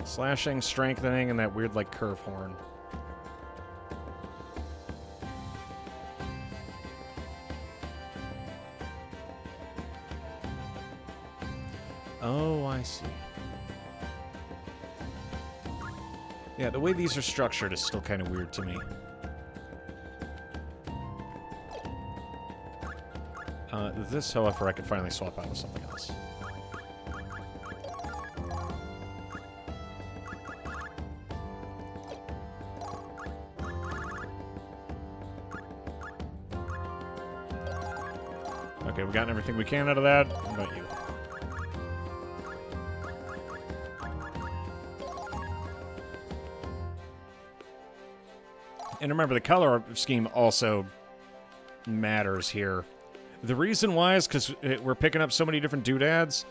Speaker 1: Slashing, strengthening, and that weird, like, curve horn. Oh, I see. Yeah, the way these are structured is still kind of weird to me. This, however, I could finally swap out with something else. Okay, we've gotten everything we can out of that. What about you? And remember, the color scheme also matters here. The reason why is because we're picking up so many different doodads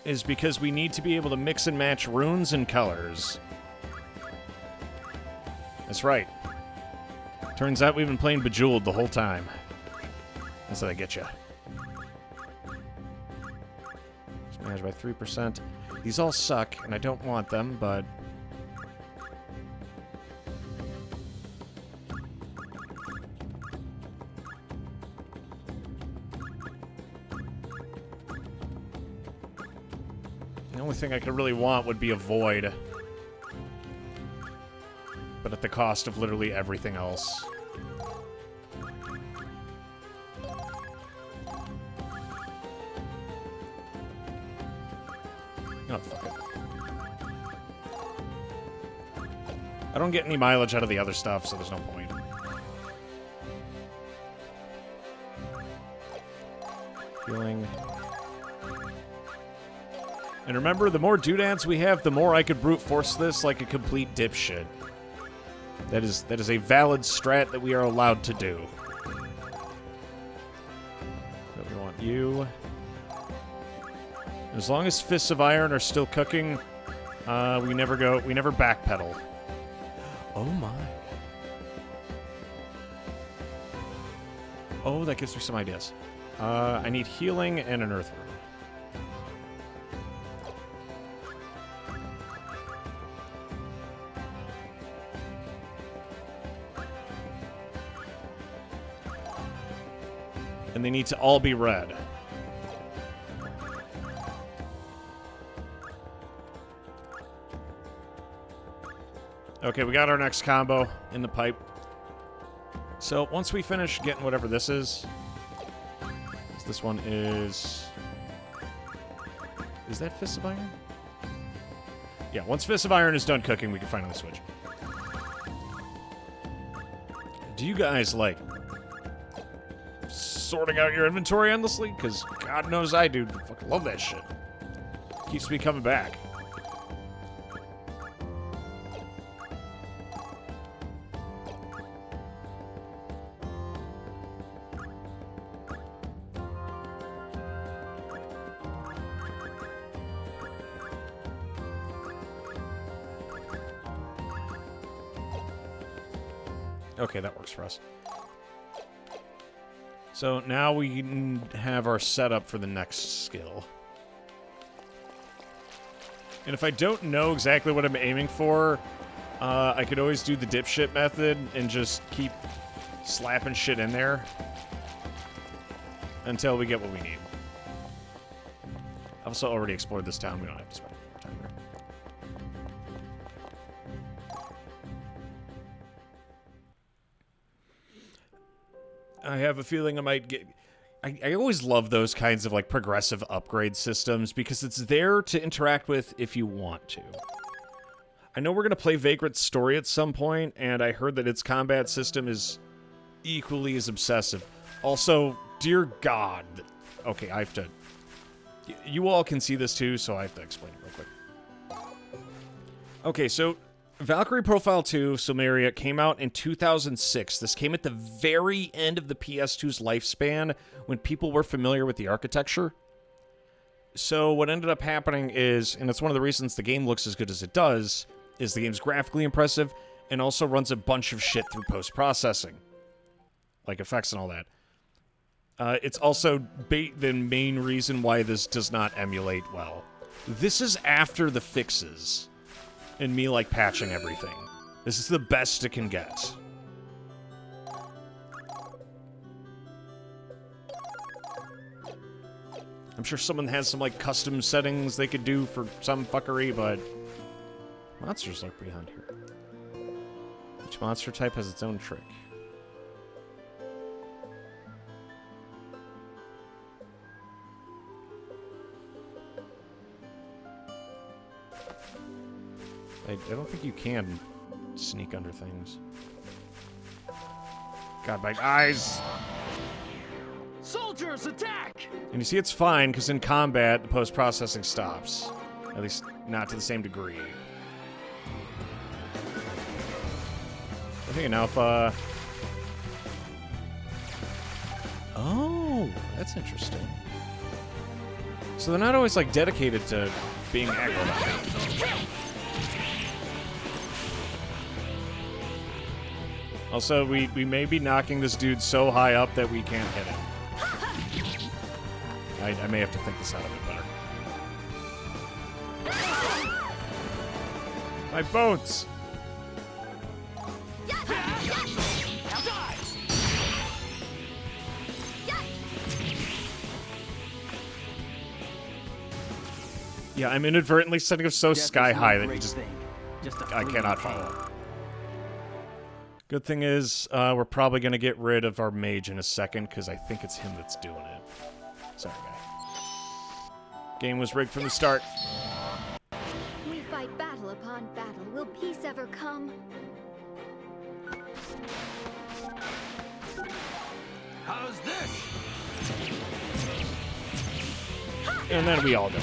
Speaker 1: is because we need to be able to mix and match runes and colors. That's right. Turns out we've been playing Bejeweled the whole time. That's how they get you. Smash by 3%. These all suck, and I don't want them, but... The only thing I could really want would be a void. But at the cost of literally everything else. Oh, fuck it. I don't get any mileage out of the other stuff, so there's no point. Healing. And remember, the more doodads we have, the more I could brute force this like a complete dipshit. That is a valid strat that we are allowed to do. So we want you. As long as Fists of Iron are still cooking, we never backpedal. Oh my. Oh, that gives me some ideas. I need healing and an earth rune. And they need to all be red. Okay, we got our next combo in the pipe. So once we finish getting whatever this is, this one is that Fist of Iron? Yeah, once Fist of Iron is done cooking, we can finally switch. Do you guys like sorting out your inventory endlessly? Because God knows I do. I fucking love that shit. Keeps me coming back. Okay, that works for us. So now we can have our setup for the next skill. And if I don't know exactly what I'm aiming for, I could always do the dipshit method and just keep slapping shit in there until we get what we need. I've also already explored this town. We don't have to spend more time here. I have a feeling I might get... I always love those kinds of, like, progressive upgrade systems because it's there to interact with if you want to. I know we're going to play Vagrant's story at some point, and I heard that its combat system is equally as obsessive. Also, dear God... Okay, I have to... You all can see this too, so I have to explain it real quick. Okay, so... Valkyrie Profile 2, Silmeria, came out in 2006. This came at the very end of the PS2's lifespan when people were familiar with the architecture. So what ended up happening is, and it's one of the reasons the game looks as good as it does, is the game's graphically impressive and also runs a bunch of shit through post-processing. Like effects and all that. It's also the main reason why this does not emulate well. This is after the fixes. And me, like, patching everything. This is the best it can get. I'm sure someone has some, like, custom settings they could do for some fuckery, but... Monsters lurk behind here. Each monster type has its own trick. I don't think you can sneak under things. God, my eyes!
Speaker 6: Soldiers, attack!
Speaker 1: And you see, it's fine, because in combat, the post-processing stops. At least, not to the same degree. Okay, now if, Oh, that's interesting. So they're not always, like, dedicated to being aggro. Also, we may be knocking this dude so high up that we can't hit him. I may have to think this out a bit better. My bones! Yeah, I'm inadvertently setting up so sky high that you just I cannot follow. Good thing is, we're probably going to get rid of our mage in a second, because I think it's him that's doing it. Sorry, guy. Game was rigged from the start.
Speaker 3: We fight battle upon battle. Will peace ever come?
Speaker 13: How's this?
Speaker 1: And then we all go.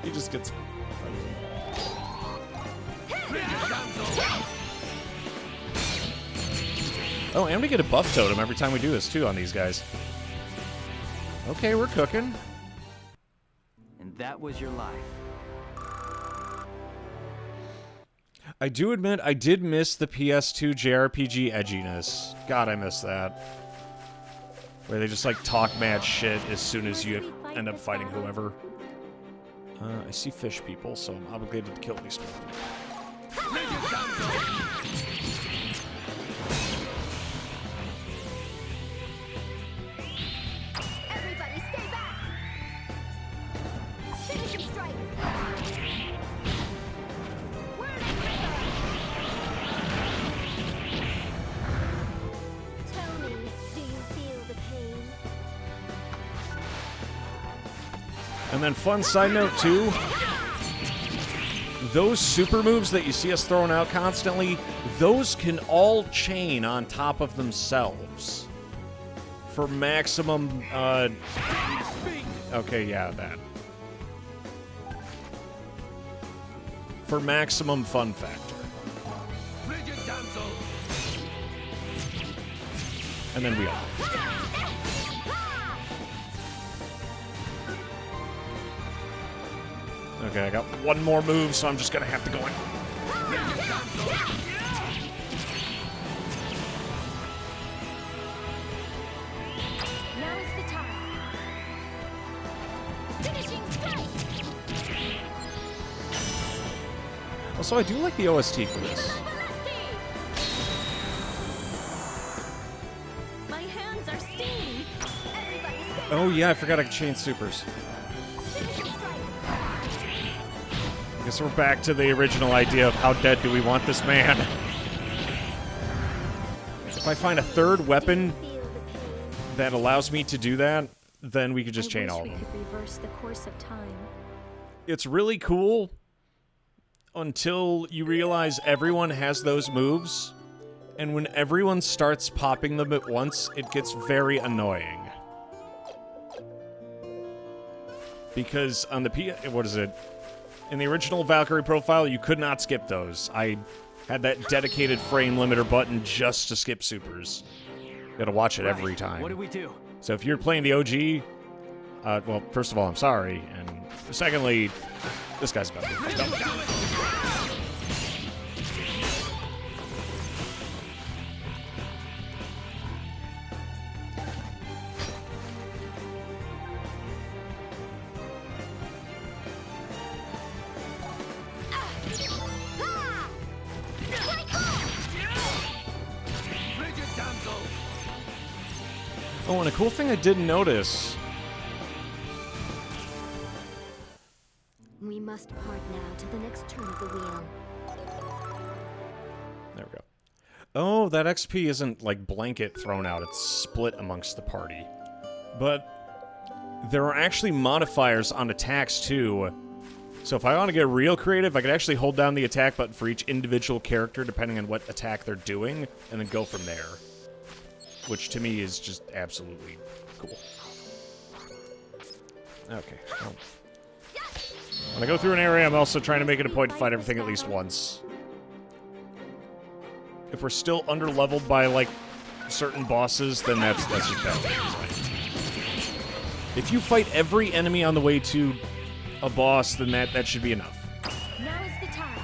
Speaker 1: He just gets... Oh, and we get a buff totem every time we do this, too, on these guys. Okay, we're cooking.
Speaker 4: And that was your life.
Speaker 1: I do admit, I did miss the PS2 JRPG edginess. God, I miss that. Where they just, like, talk mad shit as soon as you end up fighting whoever. I see fish people, so I'm obligated to kill at least one.
Speaker 3: Everybody stay back! Finish him, strike! Tell me, do you feel the pain?
Speaker 1: And then fun side note, too. Those super moves that you see us throwing out constantly, those can all chain on top of themselves. For maximum, okay, yeah, that. For maximum fun factor. And then we all. Okay, I got one more move, so I'm just gonna have to go in.
Speaker 3: Now is the time. Finishing strike!
Speaker 1: Also, I do like the OST for this.
Speaker 3: My hands are steaming. Everybody stay
Speaker 1: Oh yeah, I forgot I could chain supers. I guess we're back to the original idea of how dead do we want this man. If I find a third weapon that allows me to do that, then we could just chain all of them.
Speaker 3: could reverse the course of time.
Speaker 1: It's really cool until you realize everyone has those moves, and when everyone starts popping them at once, it gets very annoying. Because on the what is it? In the original Valkyrie profile, you could not skip those. I had that dedicated frame limiter button just to skip supers. You gotta watch it every time.
Speaker 4: What do we do?
Speaker 1: So if you're playing the OG, well, first of all, I'm sorry, and secondly, this guy's about to be fucked up. Oh, and a cool thing I didn't notice.
Speaker 3: We must part now to the next turn of the wheel.
Speaker 1: There we go. Oh, that XP isn't, like, blanket thrown out. It's split amongst the party. But there are actually modifiers on attacks, too. So if I want to get real creative, I could actually hold down the attack button for each individual character, depending on what attack they're doing, and then go from there. Which, to me, is just absolutely cool. Okay. Well, when I go through an area, I'm also trying to make it a point to fight everything at least once. If we're still under-leveled by, like, certain bosses, then that's just bad. If you fight every enemy on the way to a boss, then that should be enough.
Speaker 3: Now is the time.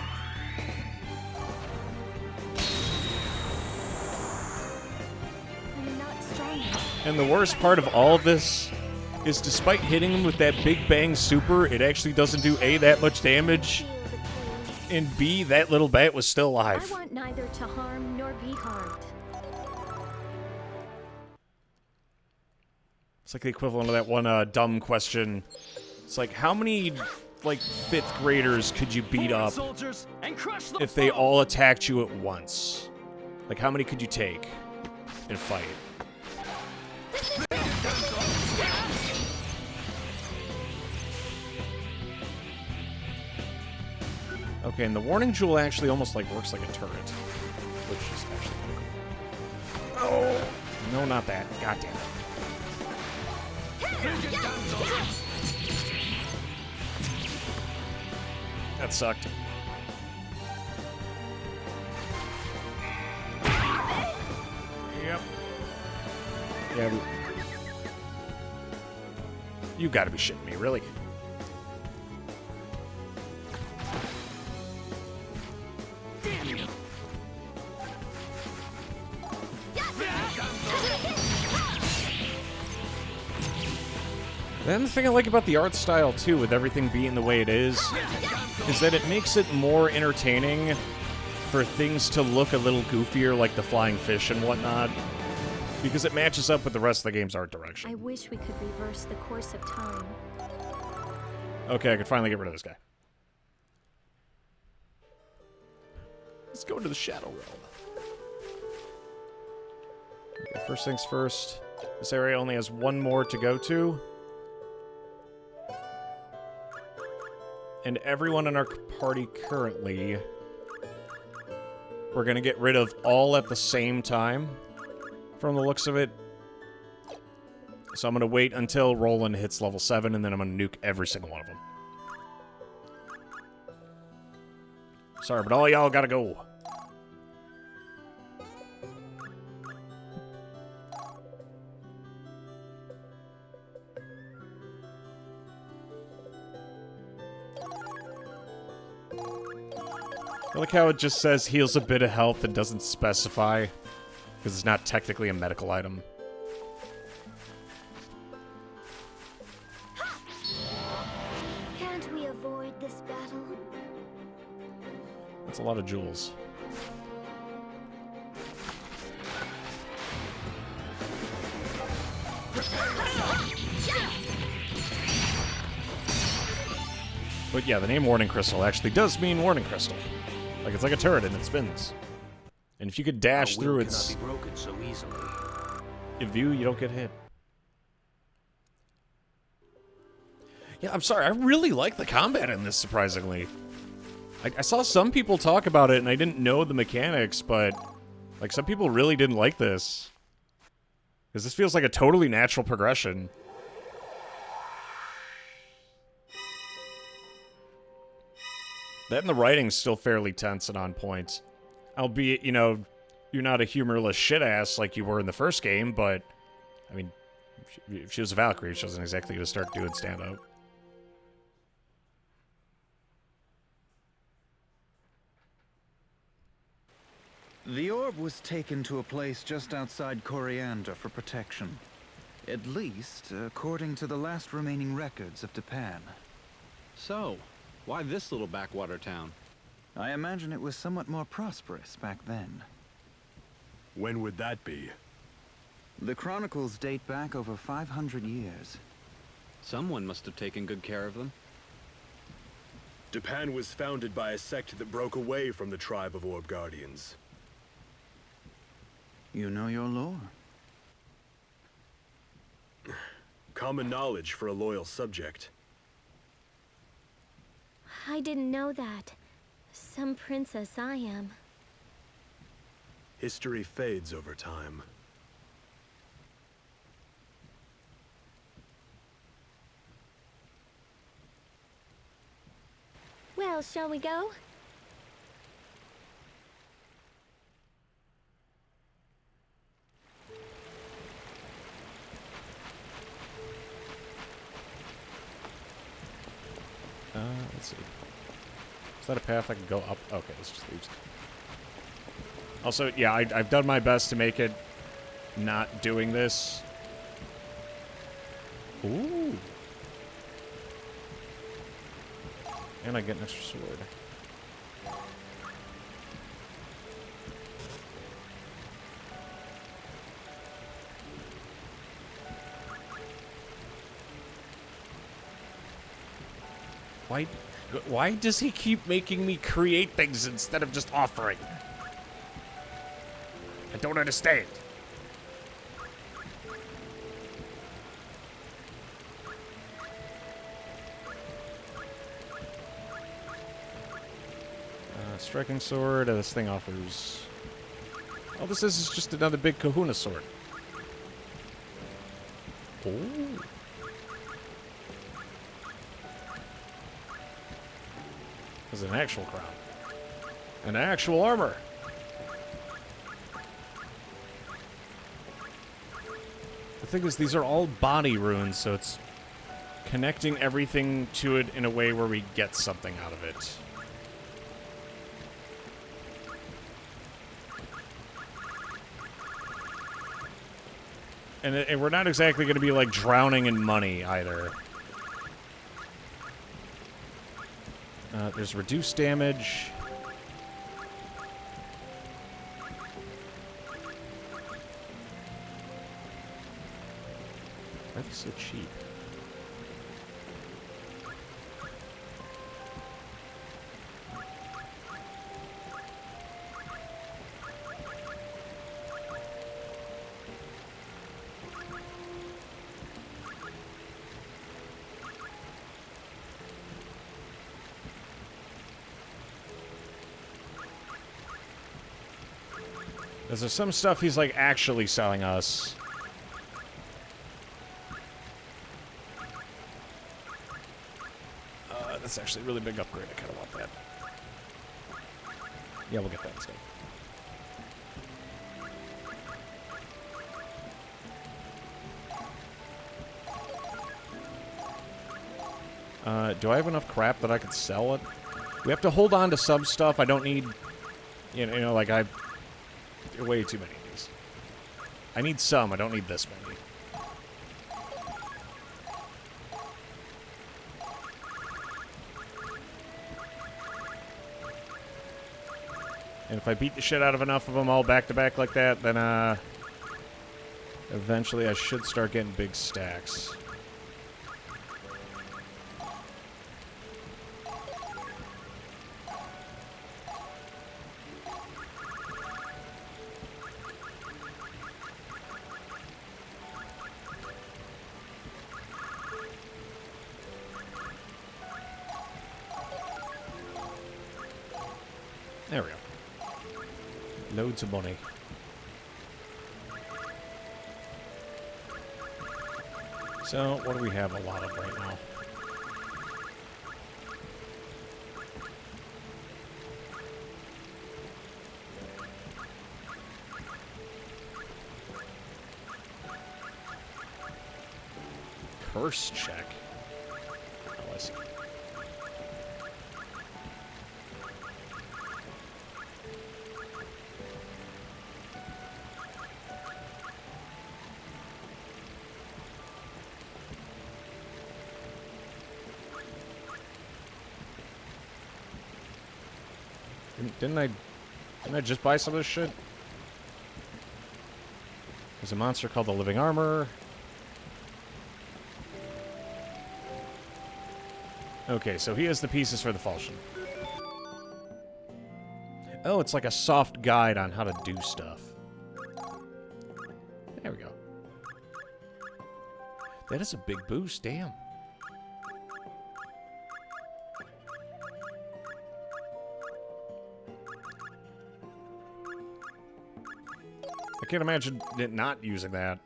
Speaker 3: I'm not strong enough.
Speaker 1: And the worst part of all of this is despite hitting him with that Big Bang Super, it actually doesn't do A, that much damage, and B, that little bat was still alive.
Speaker 3: I want neither to harm nor be harmed.
Speaker 1: It's like the equivalent of that one dumb question. It's like, how many, like, 5th graders could you beat up if they all attacked you at once? Like, how many could you take and fight? Okay, and the warning jewel actually almost, like, works like a turret, which is actually kind of cool. Oh! No, not that. God damn it. That sucked. Yep. Yeah. You gotta be shitting me, really?
Speaker 13: Damn you!
Speaker 1: Then the thing I like about the art style, too, with everything being the way it is that it makes it more entertaining for things to look a little goofier, like the flying fish and whatnot, because it matches up with the rest of the game's art direction.
Speaker 3: I wish we could reverse the course of time.
Speaker 1: Okay, I could finally get rid of this guy. Let's go to the Shadow Realm. Okay, first things first. This area only has one more to go to. And everyone in our party currently, we're gonna get rid of all at the same time, from the looks of it. So I'm gonna wait until Roland hits level 7, and then I'm gonna nuke every single one of them. Sorry, but all y'all gotta go. I like how it just says heals a bit of health and doesn't specify, because it's not technically a medical item.
Speaker 3: Can't we avoid this battle?
Speaker 1: That's a lot of jewels. But yeah, the name Warning Crystal actually does mean Warning Crystal. Like, it's like a turret and it spins. And if you could dash through its
Speaker 10: cannot be broken so easily.
Speaker 1: view, you don't get hit. Yeah, I'm sorry, I really like the combat in this, surprisingly. I saw some people talk about it and I didn't know the mechanics, but like, some people really didn't like this. Because this feels like a totally natural progression. That and the writing's still fairly tense and on point. Albeit, you know, you're not a humorless shit-ass like you were in the first game, but, I mean, if she was a Valkyrie, she wasn't exactly going to start doing stand-up.
Speaker 12: The orb was taken to a place just outside Coriander for protection. At least, according to the last remaining records of Japan.
Speaker 2: So, why this little backwater town?
Speaker 12: I imagine it was somewhat more prosperous back then.
Speaker 5: When would that be?
Speaker 12: The chronicles date back over 500 years.
Speaker 2: Someone must have taken good care of them.
Speaker 5: Japan was founded by a sect that broke away from the tribe of Orb Guardians.
Speaker 12: You know your lore.
Speaker 5: Common knowledge for a loyal subject.
Speaker 3: I didn't know that. Some princess I am.
Speaker 5: History fades over time.
Speaker 3: Well, shall we go?
Speaker 1: Let's see. Is that a path I can go up? Okay, this just leaves. Also, yeah, I've done my best to make it not doing this. Ooh. And I get an extra sword. Why does he keep making me create things instead of just offering? I don't understand. Striking sword. This thing offers... All this is just another big kahuna sword. Ooh. This is an actual crown. An actual armor. The thing is, these are all body runes, so it's connecting everything to it in a way where we get something out of it. And we're not exactly going to be, like, drowning in money, either. There's reduced damage. Why are they so cheap? There's some stuff he's, like, actually selling us. That's actually a really big upgrade. I kind of want that. Yeah, we'll get that instead. Do I have enough crap that I could sell it? We have to hold on to some stuff. I don't need... You know, like, way too many of these. I need some. I don't need this many. And if I beat the shit out of enough of them all back-to-back like that, then, eventually I should start getting big stacks. There we go. Loads of money. So, what do we have a lot of right now? Curse check. Oh, I see. Didn't I just buy some of this shit? There's a monster called the Living Armor. Okay, so he has the pieces for the falchion. Oh, it's like a soft guide on how to do stuff. There we go. That is a big boost, damn. I can't imagine it not using that.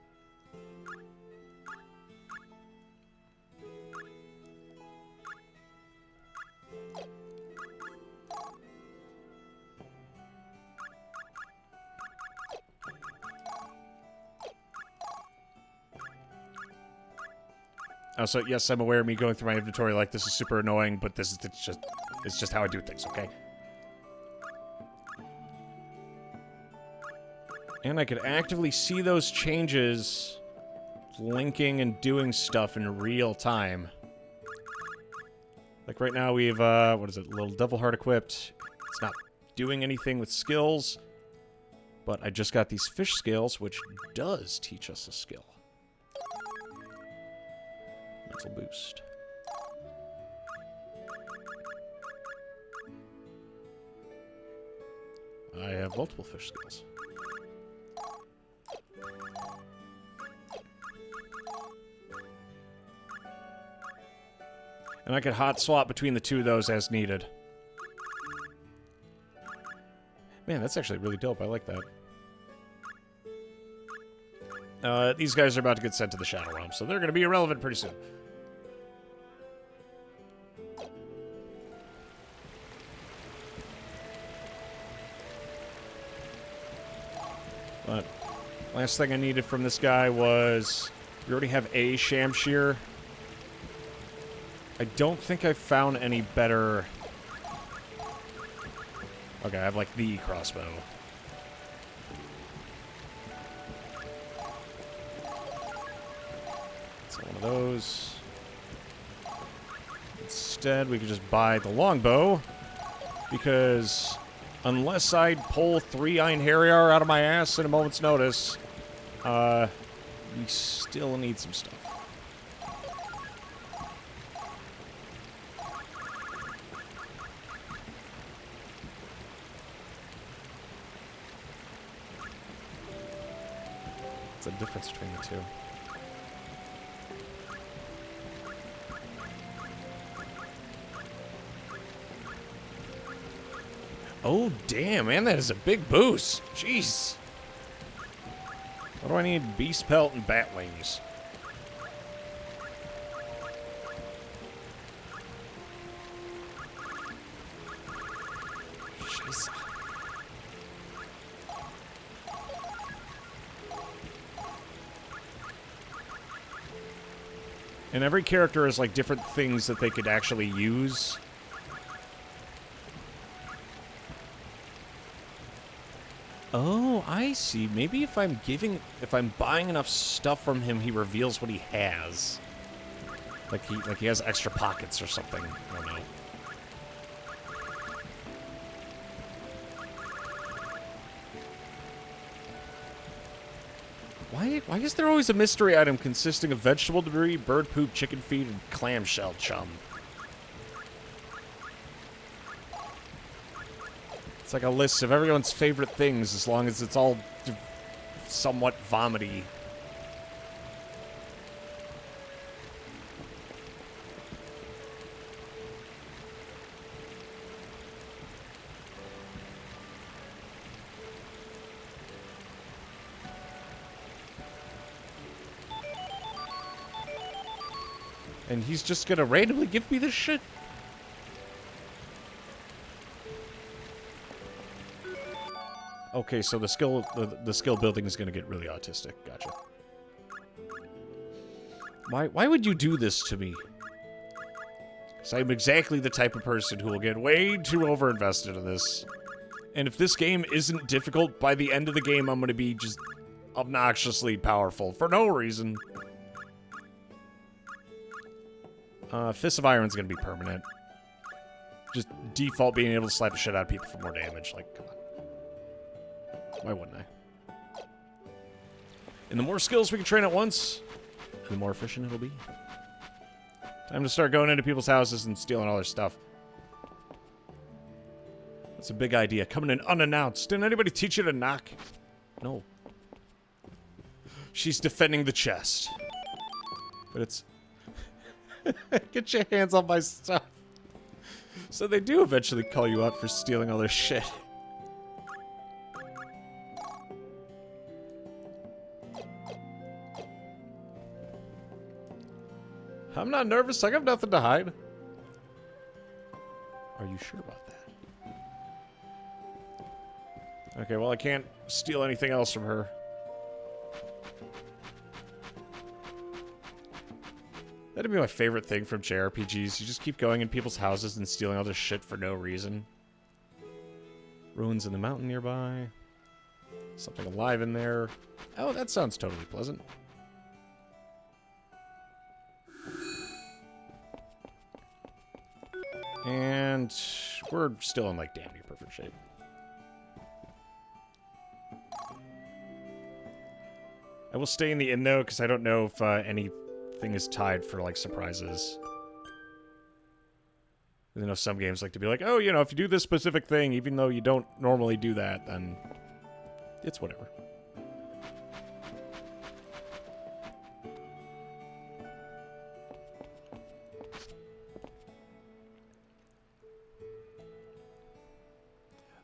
Speaker 1: So yes, I'm aware of me going through my inventory like this is super annoying, but this is it's just how I do things, okay? And I could actively see those changes linking and doing stuff in real time. Like right now we've, what is it, Little Devil Heart equipped. It's not doing anything with skills, but I just got these fish scales, which does teach us a skill. Mental boost. I have multiple fish skills. And I could hot swap between the two of those as needed. Man, that's actually really dope. I like that. These guys are about to get sent to the Shadow Realm, so they're going to be irrelevant pretty soon. But Last thing I needed from this guy was... We already have a Shamshir. I don't think I found any better... Okay, I have, like, the crossbow. So one of those. Instead, we could just buy the longbow. Because unless I pull 3 Einherjar out of my ass in a moment's notice, we still need some stuff. What's the difference between the two? Oh, damn, man, that is a big boost. Jeez. What do I need? Beast pelt and bat wings. Jeez. And every character has, like, different things that they could actually use. Oh, I see. Maybe if I'm buying enough stuff from him, he reveals what he has. Like he has extra pockets or something. I don't know. Why is there always a mystery item consisting of vegetable debris, bird poop, chicken feed, and clamshell chum? It's like a list of everyone's favorite things, as long as it's all somewhat vomity. And he's just gonna randomly give me this shit? Okay, so the skill building is gonna get really autistic. Gotcha. Why would you do this to me? Because I'm exactly the type of person who will get way too over-invested in this. And if this game isn't difficult, by the end of the game I'm gonna be just obnoxiously powerful for no reason. Fist of Iron's gonna be permanent. Just default being able to slap the shit out of people for more damage. Like, come on. Why wouldn't I? And the more skills we can train at once, the more efficient it'll be. Time to start going into people's houses and stealing all their stuff. That's a big idea. Coming in unannounced. Didn't anybody teach you to knock? No. She's defending the chest. But it's... Get your hands on my stuff. So they do eventually call you out for stealing all their shit. I'm not nervous. I got nothing to hide. Are you sure about that? Okay, well, I can't steal anything else from her. That'd be my favorite thing from JRPGs. You just keep going in people's houses and stealing all their shit for no reason. Ruins in the mountain nearby. Something alive in there. Oh, that sounds totally pleasant. And we're still in, like, damn near perfect shape. I will stay in the inn, though, because I don't know if anything is tied for, like, surprises. I know some games like to be like, oh, you know, if you do this specific thing, even though you don't normally do that, then it's whatever.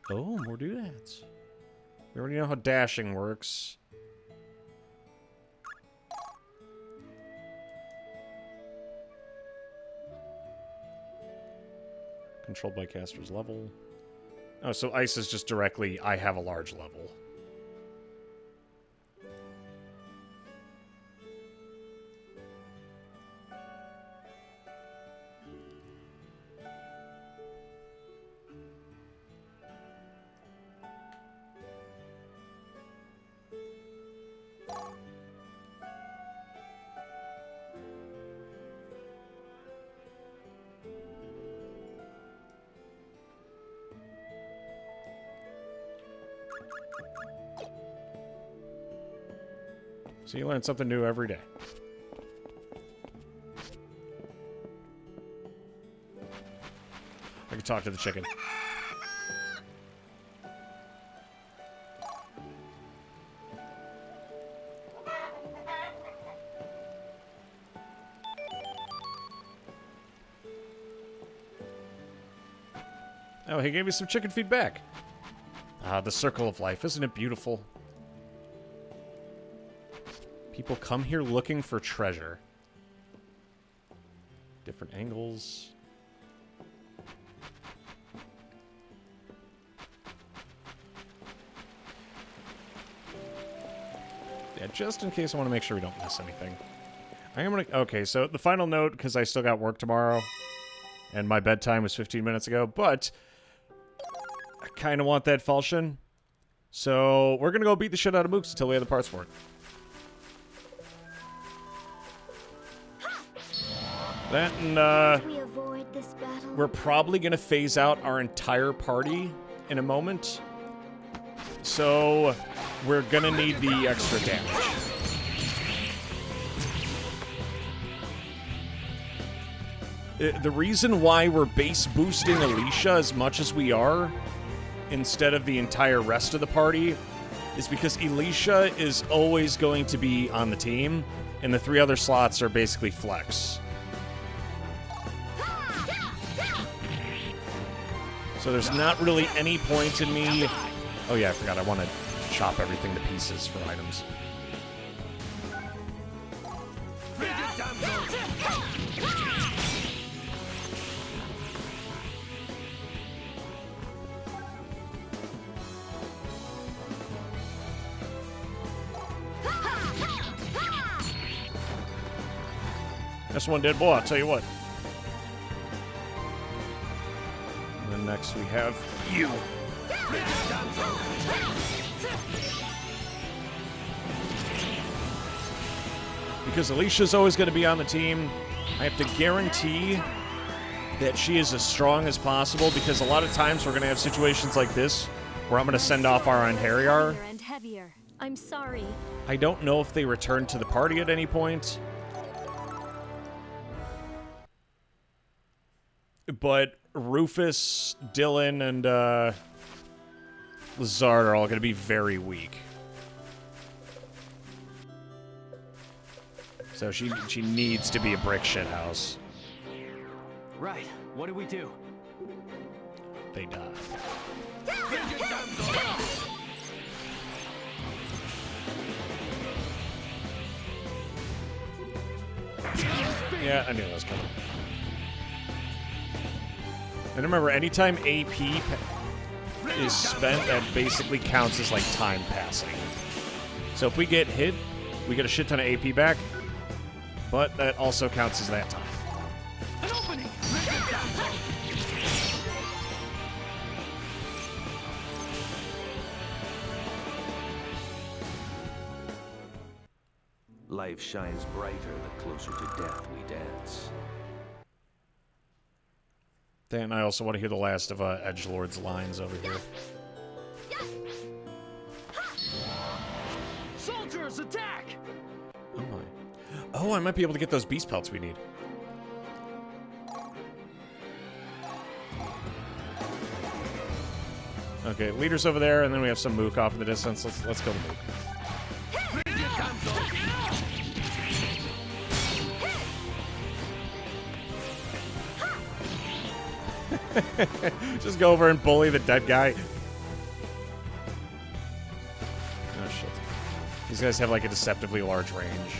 Speaker 1: Oh, more doodads. We already know how dashing works. Controlled by caster's level. Oh, so ice is just directly, I have a large level. So you learn something new every day. I can talk to the chicken. Oh, he gave me some chicken feedback. Ah, the circle of life. Isn't it beautiful? People come here looking for treasure. Different angles. Yeah, just in case I want to make sure we don't miss anything. I'm gonna... Okay, so the final note, because I still got work tomorrow, and my bedtime was 15 minutes ago, but I kind of want that falchion. So we're gonna go beat the shit out of Mooks until we have the parts for it. That and, we're probably gonna phase out our entire party in a moment. So we're gonna need the extra damage. The reason why we're base boosting Alicia as much as we are, instead of the entire rest of the party, is because Alicia is always going to be on the team, and the 3 other slots are basically flex. So there's not really any point in me... Oh yeah, I forgot, I want to chop everything to pieces for items. That's one dead boy, I'll tell you what. And then next we have you. Because Alicia's always going to be on the team, I have to guarantee that she is as strong as possible, because a lot of times we're going to have situations like this where I'm going to send off our Harrier.
Speaker 3: And heavier. I'm sorry.
Speaker 1: I don't know if they return to the party at any point. But Rufus, Dylan, and Lazard are all going to be very weak. So she needs to be a brick shit house.
Speaker 4: Right. What do we do?
Speaker 1: They die. Yeah, I knew that was coming. And remember, anytime AP is spent, that basically counts as, like, time passing. So if we get hit, we get a shit ton of AP back, but that also counts as that time.
Speaker 13: An opening!
Speaker 10: Life shines brighter the closer to death we dance.
Speaker 1: Then I also want to hear the last of Edgelord's lines over here.
Speaker 13: Soldiers, attack!
Speaker 1: Oh my. Oh, I might be able to get those beast pelts we need. Okay, leader's over there, and then we have some Mook off in the distance. Let's go to Mook. Just go over and bully the dead guy. Oh shit. These guys have like a deceptively large range.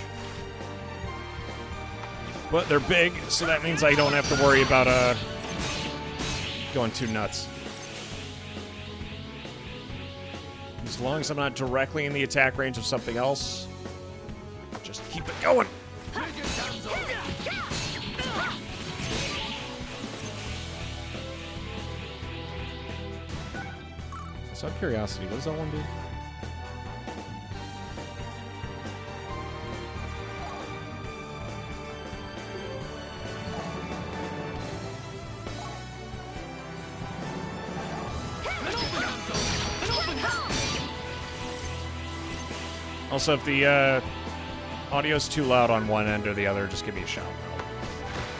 Speaker 1: But they're big, so that means I don't have to worry about going too nuts. As long as I'm not directly in the attack range of something else, just keep it going. So out of curiosity, what does that one do? Also, if the audio's too loud on one end or the other, just give me a shout.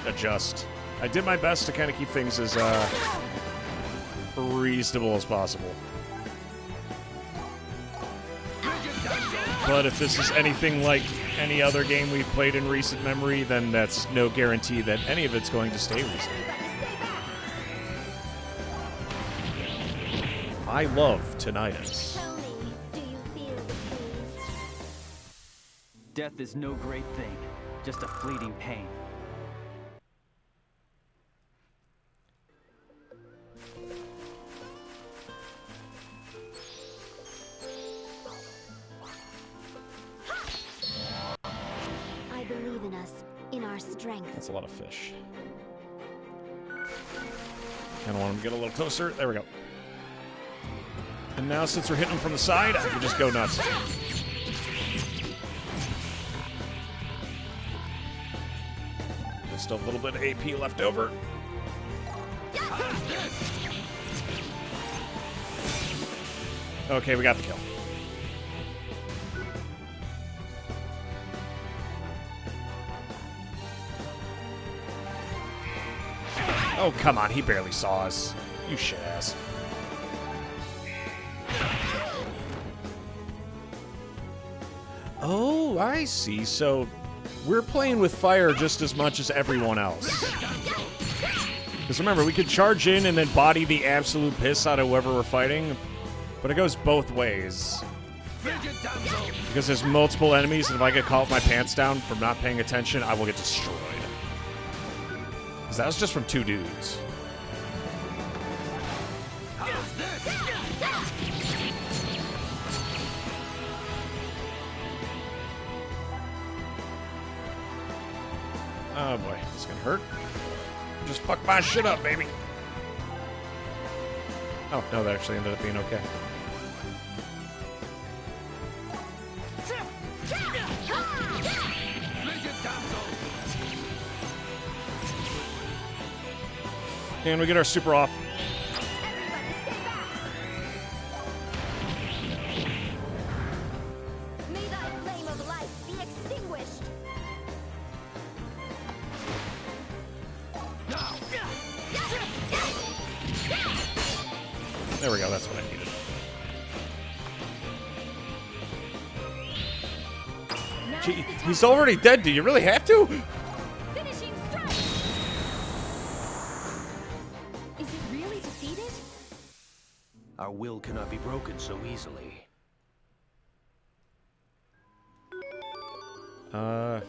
Speaker 1: I'll adjust. I did my best to kind of keep things as reasonable as possible. But if this is anything like any other game we've played in recent memory, then that's no guarantee that any of it's going to stay recent. I love tinnitus.
Speaker 4: Death is no great thing, just a fleeting pain.
Speaker 7: I believe in us, in our strength.
Speaker 1: That's a lot of fish. Kind of want him to get a little closer. There we go. And now, since we're hitting him from the side, I can just go nuts. There's still a little bit of AP left over. Okay, we got the kill. Oh, come on. He barely saw us. You shit ass. Oh, I see. So we're playing with fire just as much as everyone else. Because remember, we could charge in and then body the absolute piss out of whoever we're fighting, but it goes both ways. Because there's multiple enemies, and if I get caught with my pants down from not paying attention, I will get destroyed. Because that was just from 2 dudes. Oh boy, this is gonna hurt. Just fuck my shit up, baby. Oh, no, that actually ended up being okay. And we get our super off.
Speaker 3: May thy flame of life be extinguished.
Speaker 1: There we go, that's what I needed. Gee, he's already dead. Do you really have to?
Speaker 3: Finishing strike. Is it really defeated?
Speaker 10: Our will cannot be broken so easily.
Speaker 1: Well,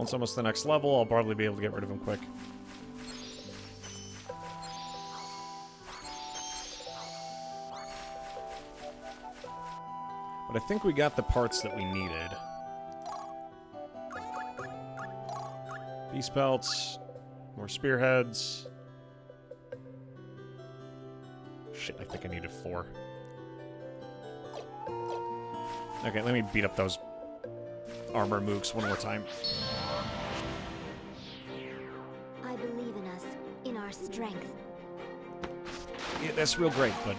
Speaker 1: it's almost the next level. I'll probably be able to get rid of him quick. But I think we got the parts that we needed. Beast pelts, more spearheads. Shit, I think I needed 4. Okay, let me beat up those armor mooks one more time.
Speaker 7: I believe in us, in our strength.
Speaker 1: Yeah, that's real great, but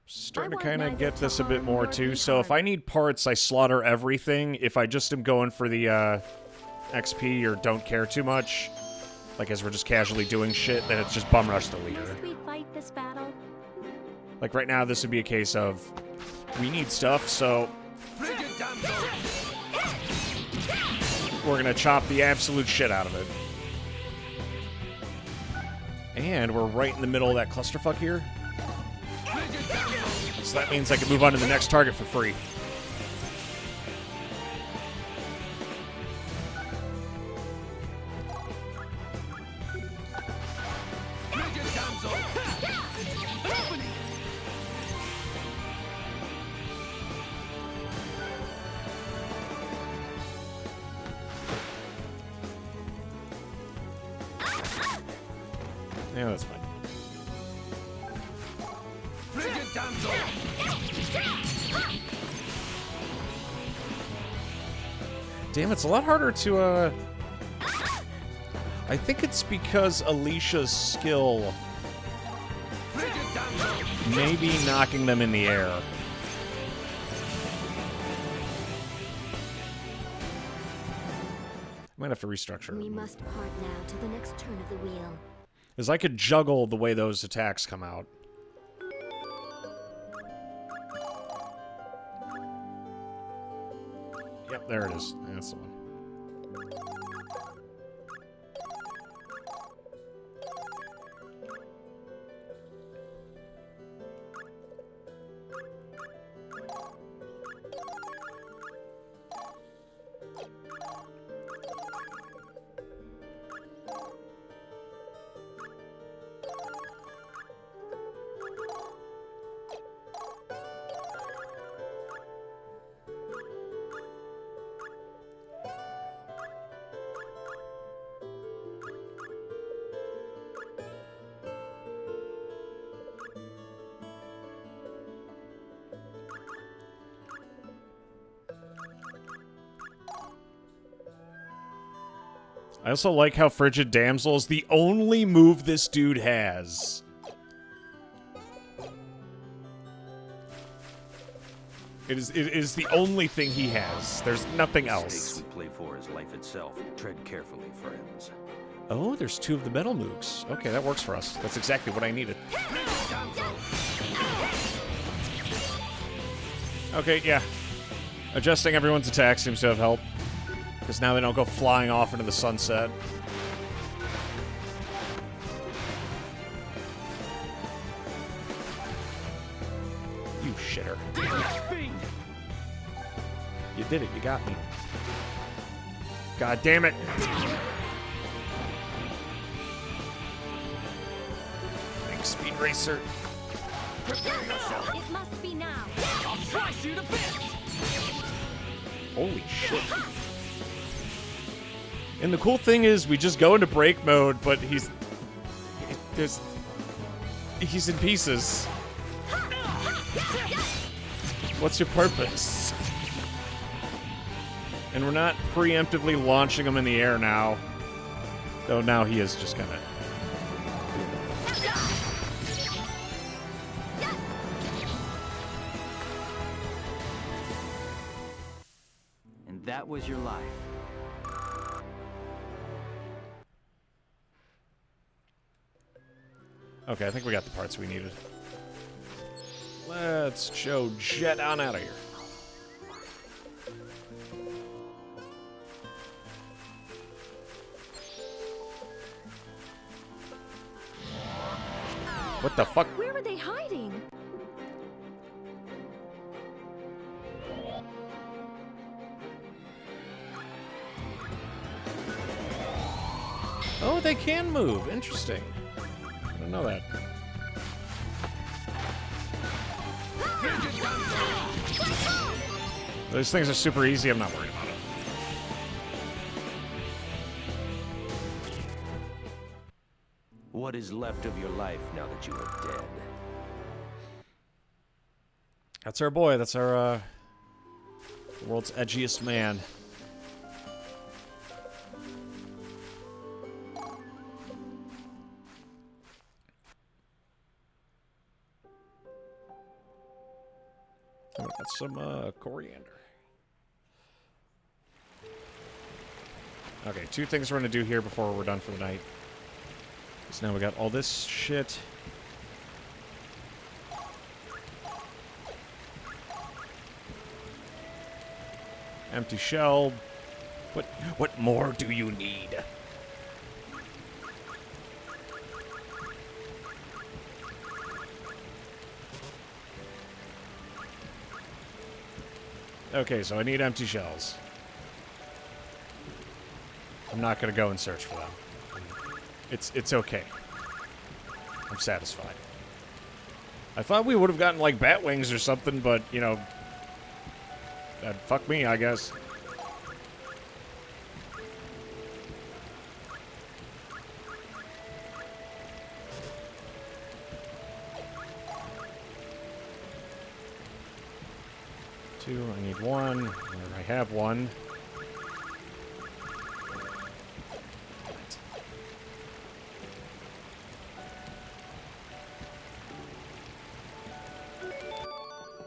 Speaker 1: starting to kind of get this a bit more too. So if I need parts, I slaughter everything. If I just am going for the XP or don't care too much, like as we're just casually doing shit, then it's just bum rush the leader.
Speaker 3: Must we fight this battle?
Speaker 1: Like right now, this would be a case of we need stuff, so we're gonna chop the absolute shit out of it. And we're right in the middle of that clusterfuck here. So that means I can move on to the next target for free. Yeah, that's fine. Damn, it's a lot harder to I think it's because Alicia's skill may be knocking them in the air. I might have to restructure.
Speaker 3: We must part now to the next turn of the wheel.
Speaker 1: Because I could juggle the way those attacks come out. Yep, there it is. That's the one. I also like how Frigid Damsel is the only move this dude has. It is the only thing he has. There's nothing else.
Speaker 10: The stakes we play for is life itself. Tread carefully, friends.
Speaker 1: Oh, there's 2 of the metal nukes. Okay, that works for us. That's exactly what I needed. Okay, yeah. Adjusting everyone's attack seems to have helped. Because now they don't go flying off into the sunset. You shitter. You did it. You got me. God damn it. Big speed racer.
Speaker 3: Prepare yourself. It must be now.
Speaker 4: I'll slice you to bits!
Speaker 1: Holy shit. And the cool thing is, we just go into break mode, but he's in pieces. What's your purpose? And we're not preemptively launching him in the air now. Though now he is just kind of...
Speaker 4: And that was your life.
Speaker 1: Okay, I think we got the parts we needed. Let's jet on out of here. What the fuck?
Speaker 3: Where were they hiding?
Speaker 1: Oh, they can move. Interesting. I didn't know that. Those things are super easy. I'm not worried about it.
Speaker 10: What is left of your life now that you are dead?
Speaker 1: That's our boy. That's our world's edgiest man. Oh, got some coriander. Okay, 2 things we're gonna do here before we're done for the night. So now we got all this shit. Empty shell. What more do you need? Okay, so I need empty shells. I'm not gonna go and search for them. It's okay. I'm satisfied. I thought we would have gotten like bat wings or something, but you know, fuck me, I guess. Two, I need 1. I have 1.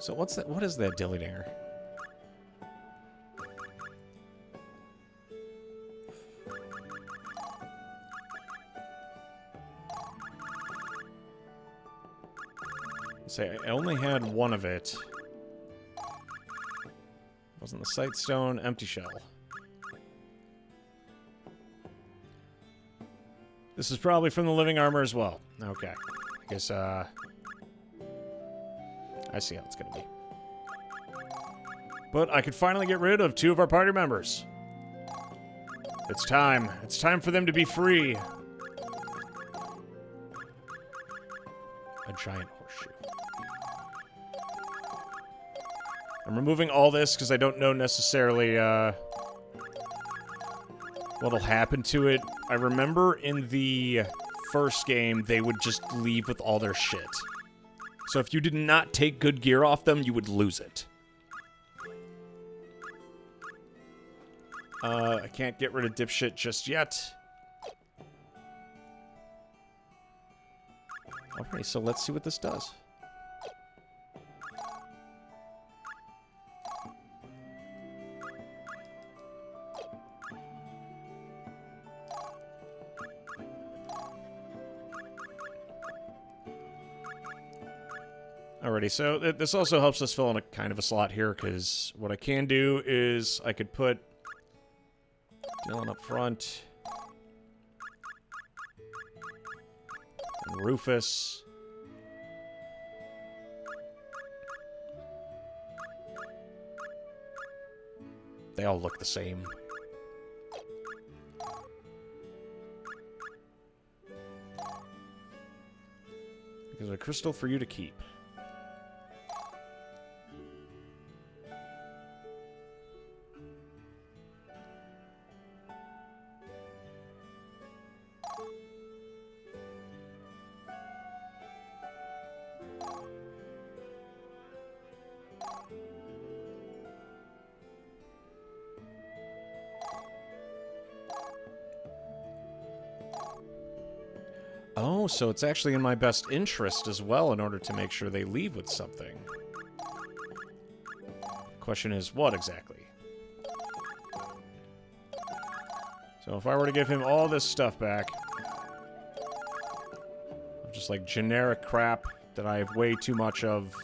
Speaker 1: So what's that? What is that dilly-dinger? Say, I only had one of it. Wasn't the sight stone, empty shell. This is probably from the living armor as well. Okay. I guess, I see how it's gonna be. But I could finally get rid of 2 of our party members. It's time. It's time for them to be free. A giant horseshoe. I'm removing all this because I don't know necessarily, what'll happen to it. I remember in the first game, they would just leave with all their shit. So if you did not take good gear off them, you would lose it. I can't get rid of dipshit just yet. Alright, so let's see what this does. Alrighty, so this also helps us fill in a kind of a slot here, because what I can do is I could put Dylan up front. And Rufus. They all look the same. There's a crystal for you to keep. Oh, so it's actually in my best interest as well in order to make sure they leave with something. Question is, what exactly? So if I were to give him all this stuff back, just like generic crap that I have way too much of.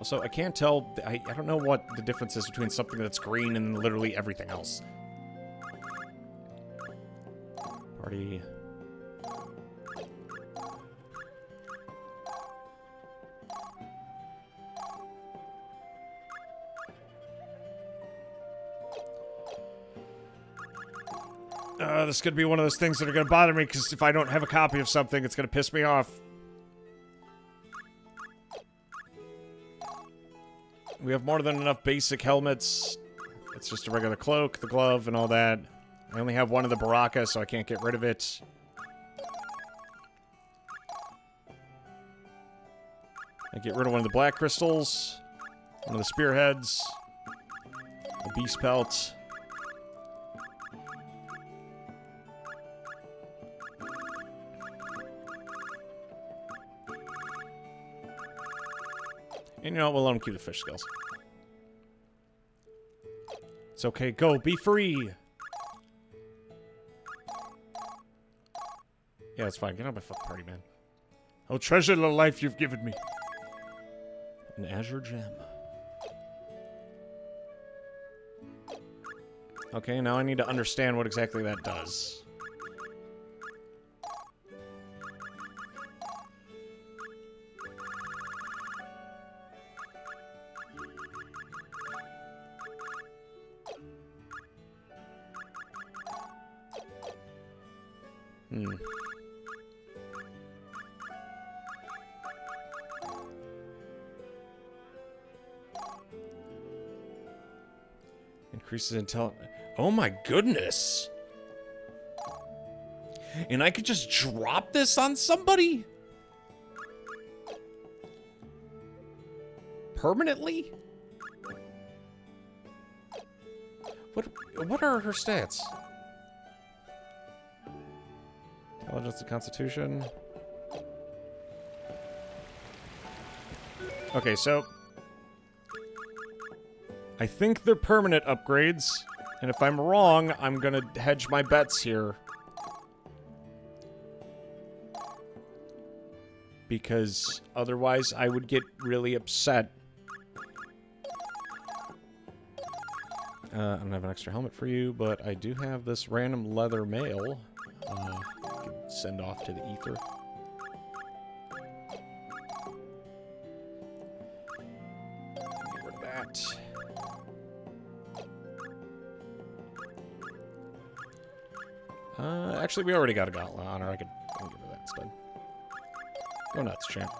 Speaker 1: So I can't tell, I don't know what the difference is between something that's green and literally everything else. Party. This could be one of those things that are going to bother me, because if I don't have a copy of something, it's going to piss me off. We have more than enough basic helmets. It's just a regular cloak, the glove, and all that. I only have one of the Baraka, so I can't get rid of it. I get rid of one of the black crystals, one of the spearheads, a beast pelt. And you know what, we'll let him keep the fish scales. It's okay, go, be free! Yeah, it's fine, get out of my fucking party, man. I'll treasure the life you've given me. An azure gem. Okay, now I need to understand what exactly that does. Increases intelligence. Oh my goodness. And I could just drop this on somebody? Permanently? What are her stats? Intelligence and Constitution. Okay, so I think they're permanent upgrades, and if I'm wrong, I'm gonna hedge my bets here. Because otherwise I would get really upset. I don't have an extra helmet for you, but I do have this random leather mail. I can send off to the ether. Get rid of that. Actually, we already got a gauntlet on her. I can give her that instead. Go nuts, champ.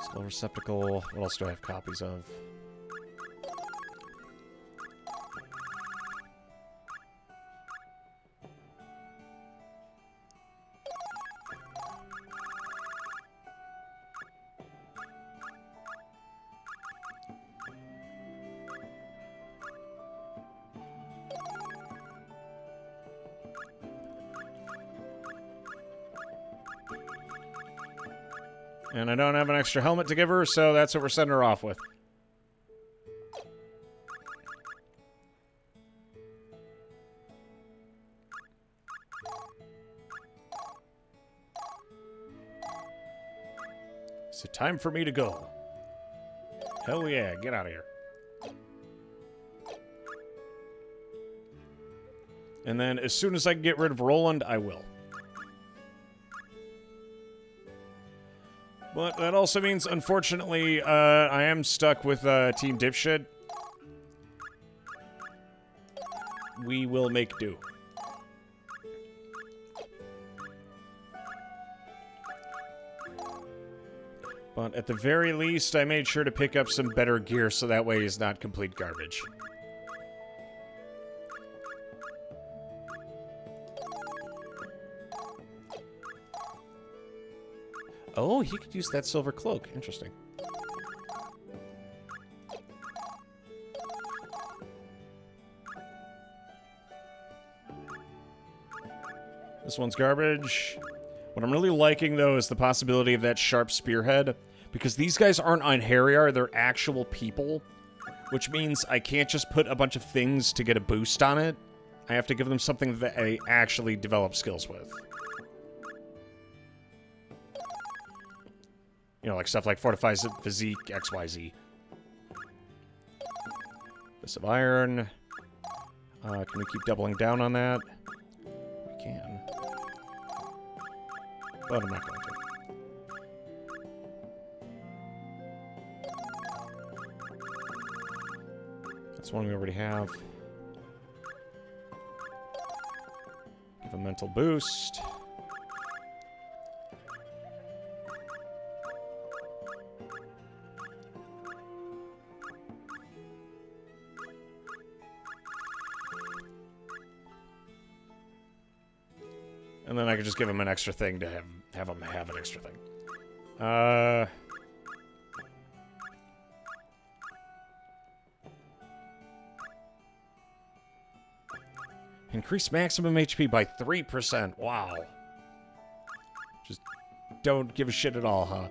Speaker 1: Skull receptacle. What else do I have copies of? And I don't have an extra helmet to give her, so that's what we're sending her off with. So time for me to go. Hell yeah, get out of here. And then as soon as I can get rid of Roland, I will. But that also means, unfortunately, I am stuck with Team Dipshit. We will make do. But at the very least, I made sure to pick up some better gear so that way he's not complete garbage. Oh, he could use that silver cloak. Interesting. This one's garbage. What I'm really liking, though, is the possibility of that sharp spearhead. Because these guys aren't on Harrier, they're actual people. Which means I can't just put a bunch of things to get a boost on it. I have to give them something that I actually develop skills with. You know, like stuff like Fortifies Physique, XYZ. Fist of Iron. Can we keep doubling down on that? We can. But I'm not going to. That's one we already have. Give a mental boost. And then I could just give him an extra thing to have him have an extra thing. Increase maximum HP by 3%. Wow. Just don't give a shit at all, huh?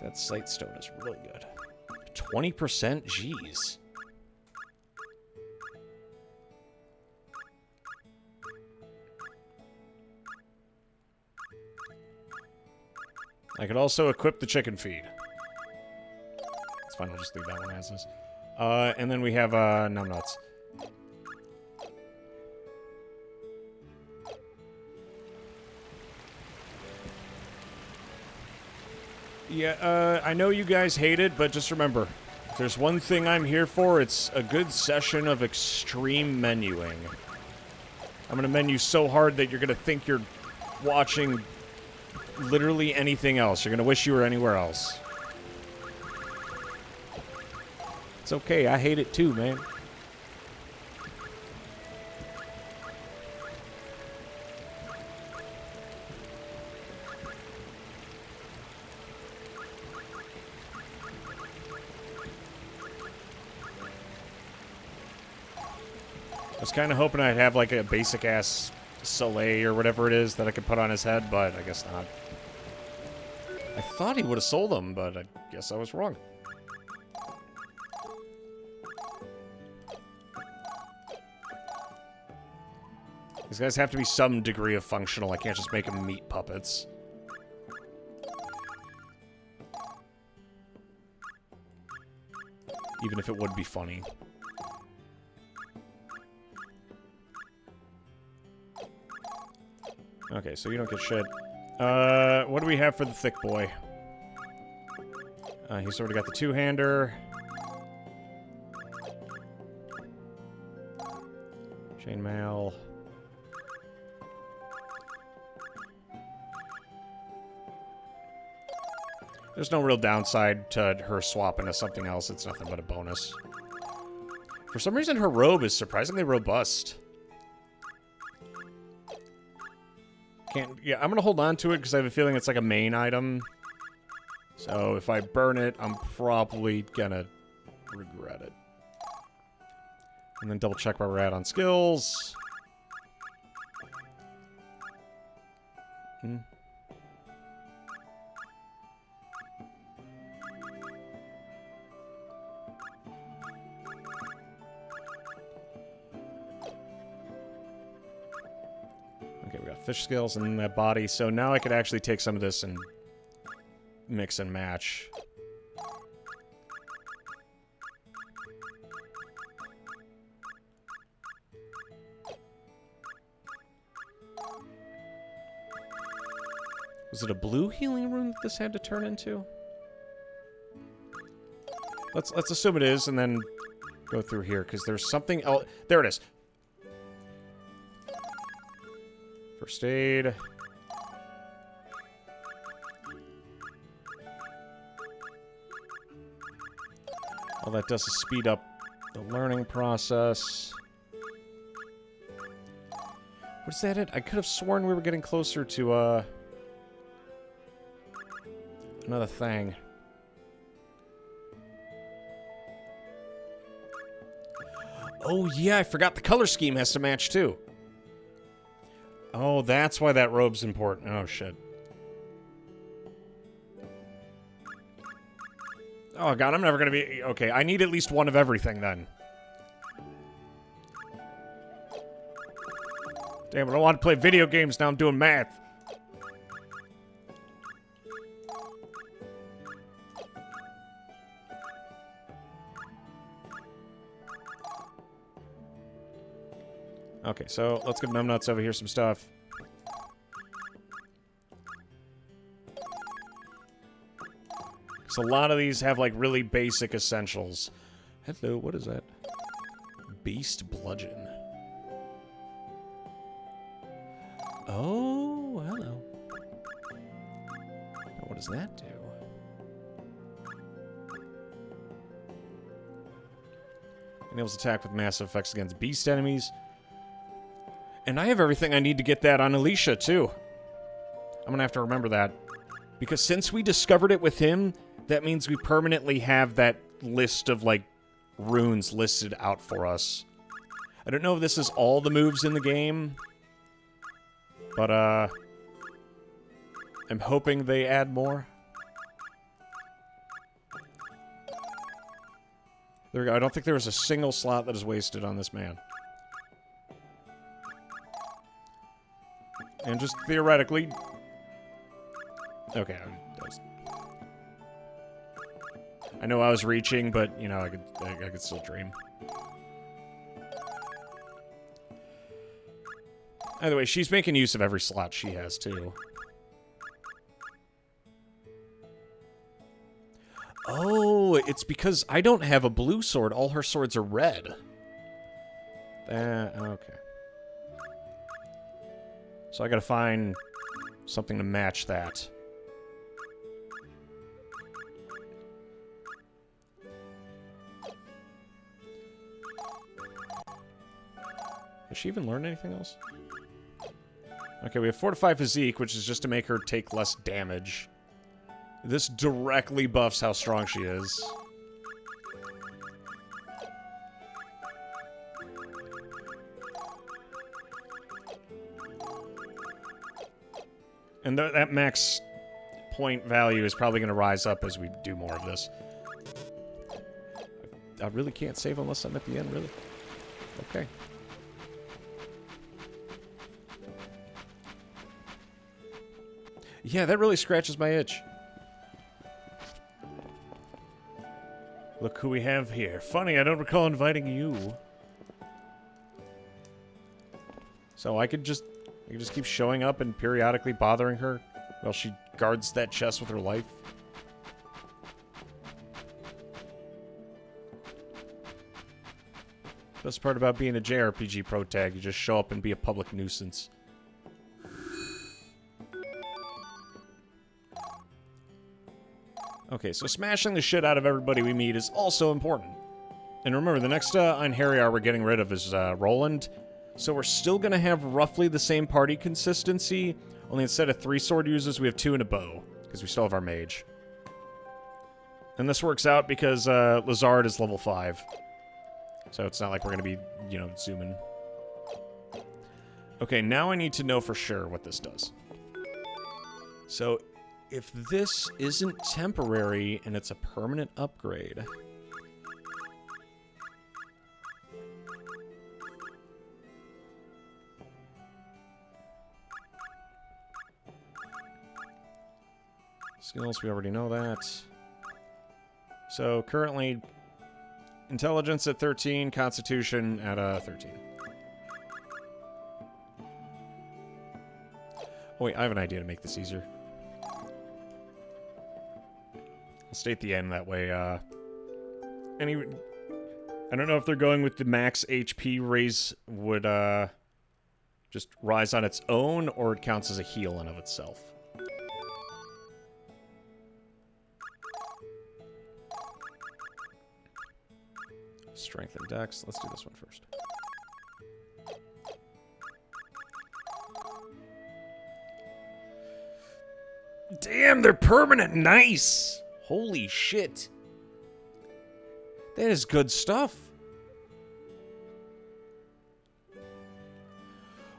Speaker 1: That sight stone is really good. 20%? Jeez. I could also equip the chicken feed. It's fine, I'll just leave that one as is. And then we have, numbnuts. Yeah, I know you guys hate it, but just remember, if there's one thing I'm here for, it's a good session of extreme menuing. I'm gonna menu so hard that you're gonna think you're watching literally anything else. You're gonna wish you were anywhere else. It's okay, I hate it too, man. I was kind of hoping I'd have like a basic-ass Soleil or whatever it is that I could put on his head, but I guess not. I thought he would have sold them, but I guess I was wrong. These guys have to be some degree of functional. I can't just make them meat puppets. Even if it would be funny. Okay, so you don't get shit. What do we have for the thick boy? He's already got the two-hander. Chainmail. There's no real downside to her swapping to something else. It's nothing but a bonus. For some reason, her robe is surprisingly robust. Yeah, I'm gonna hold on to it because I have a feeling it's like a main item. So if I burn it, I'm probably gonna regret it. And then double check where we're at on skills. Okay, we got fish skills and that body, so now I could actually take some of this and mix and match. Was it a blue healing rune that this had to turn into? Let's assume it is, and then go through here, because there's something else. There it is. First aid. All that does is speed up the learning process. What's that it? I could have sworn we were getting closer to, another thing. Oh, yeah, I forgot the color scheme has to match, too. Oh, that's why that robe's important. Oh, shit. Oh, God, I'm never gonna be... Okay, I need at least one of everything, then. Damn, I don't want to play video games, now I'm doing math. Okay, so let's give Numbnuts over here some stuff. So a lot of these have, like, really basic essentials. Hello, what is that? Beast Bludgeon. Oh, hello. Now what does that do? Enables attack with massive effects against beast enemies. And I have everything I need to get that on Alicia, too. I'm gonna have to remember that. Because since we discovered it with him, that means we permanently have that list of, like, runes listed out for us. I don't know if this is all the moves in the game. But, I'm hoping they add more. There we go. I don't think there was a single slot that is wasted on this man. And just theoretically... Okay, I know I was reaching, but, you know, I could still dream. Either way, she's making use of every slot she has, too. Oh, it's because I don't have a blue sword. All her swords are red. Okay. So I gotta find something to match that. Has she even learned anything else? Okay, we have Fortify Physique, which is just to make her take less damage. This directly buffs how strong she is. And that max point value is probably going to rise up as we do more of this. I really can't save unless I'm at the end, really? Okay. Yeah, that really scratches my itch. Look who we have here. Funny, I don't recall inviting you. So I could just keep showing up and periodically bothering her while she guards that chest with her life. Best part about being a JRPG pro tag, you just show up and be a public nuisance. Okay, so smashing the shit out of everybody we meet is also important. And remember, the next Einherjar we're getting rid of is Roland. So we're still going to have roughly the same party consistency, only instead of 3 sword users, we have 2 and a bow, because we still have our mage. And this works out because Lazard is level 5. So it's not like we're going to be, you know, zooming. Okay, now I need to know for sure what this does. So if this isn't temporary and it's a permanent upgrade... Skills, we already know that. So currently, intelligence at 13, constitution at 13. Oh wait, I have an idea to make this easier. I'll stay at the end, that way, I don't know if they're going with the max HP raise would, just rise on its own, or it counts as a heal in of itself. Strength and Dex. Let's do this one first. Damn, they're permanent. Nice. Holy shit. That is good stuff.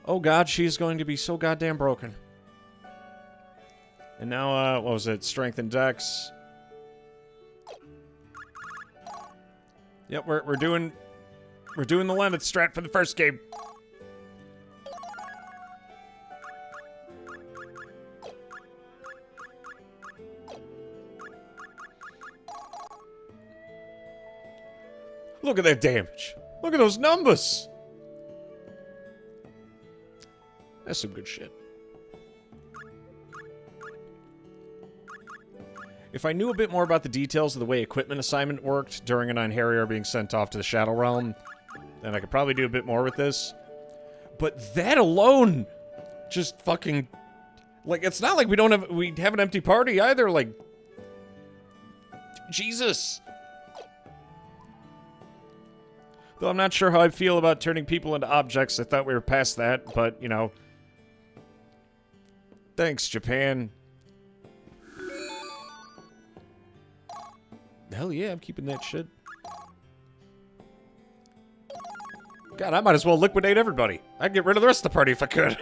Speaker 1: Oh god, she's going to be so goddamn broken. And now, what was it? Strength and Dex. Yep, we're doing the limit strat for the first game. Look at that damage. Look at those numbers. That's some good shit. If I knew a bit more about the details of the way equipment assignment worked during an Einherjar being sent off to the Shadow Realm, then I could probably do a bit more with this. But that alone just fucking... Like, it's not like we have an empty party either, like... Jesus! Though I'm not sure how I feel about turning people into objects. I thought we were past that, but, you know... Thanks, Japan. Hell yeah, I'm keeping that shit. God, I might as well liquidate everybody. I'd get rid of the rest of the party if I could.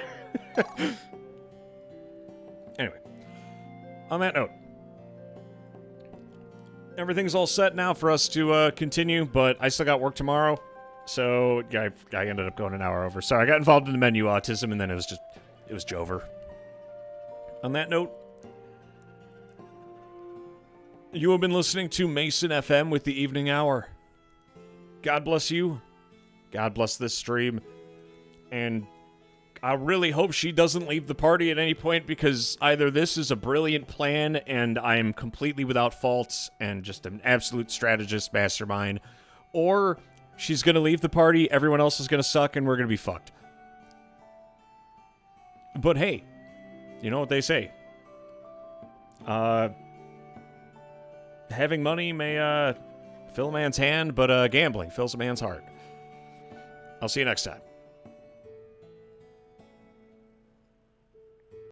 Speaker 1: Anyway, on that note, everything's all set now for us to continue, but I still got work tomorrow, so yeah, I ended up going an hour over. Sorry, I got involved in the menu autism, and then it was Jover. On that note, you have been listening to Mason FM with the Evening Hour. God bless you. God bless this stream. And I really hope she doesn't leave the party at any point, because either this is a brilliant plan and I am completely without faults and just an absolute strategist mastermind, or she's going to leave the party, everyone else is going to suck, and we're going to be fucked. But hey, you know what they say. Having money may fill a man's hand, but gambling fills a man's heart. I'll see you next time.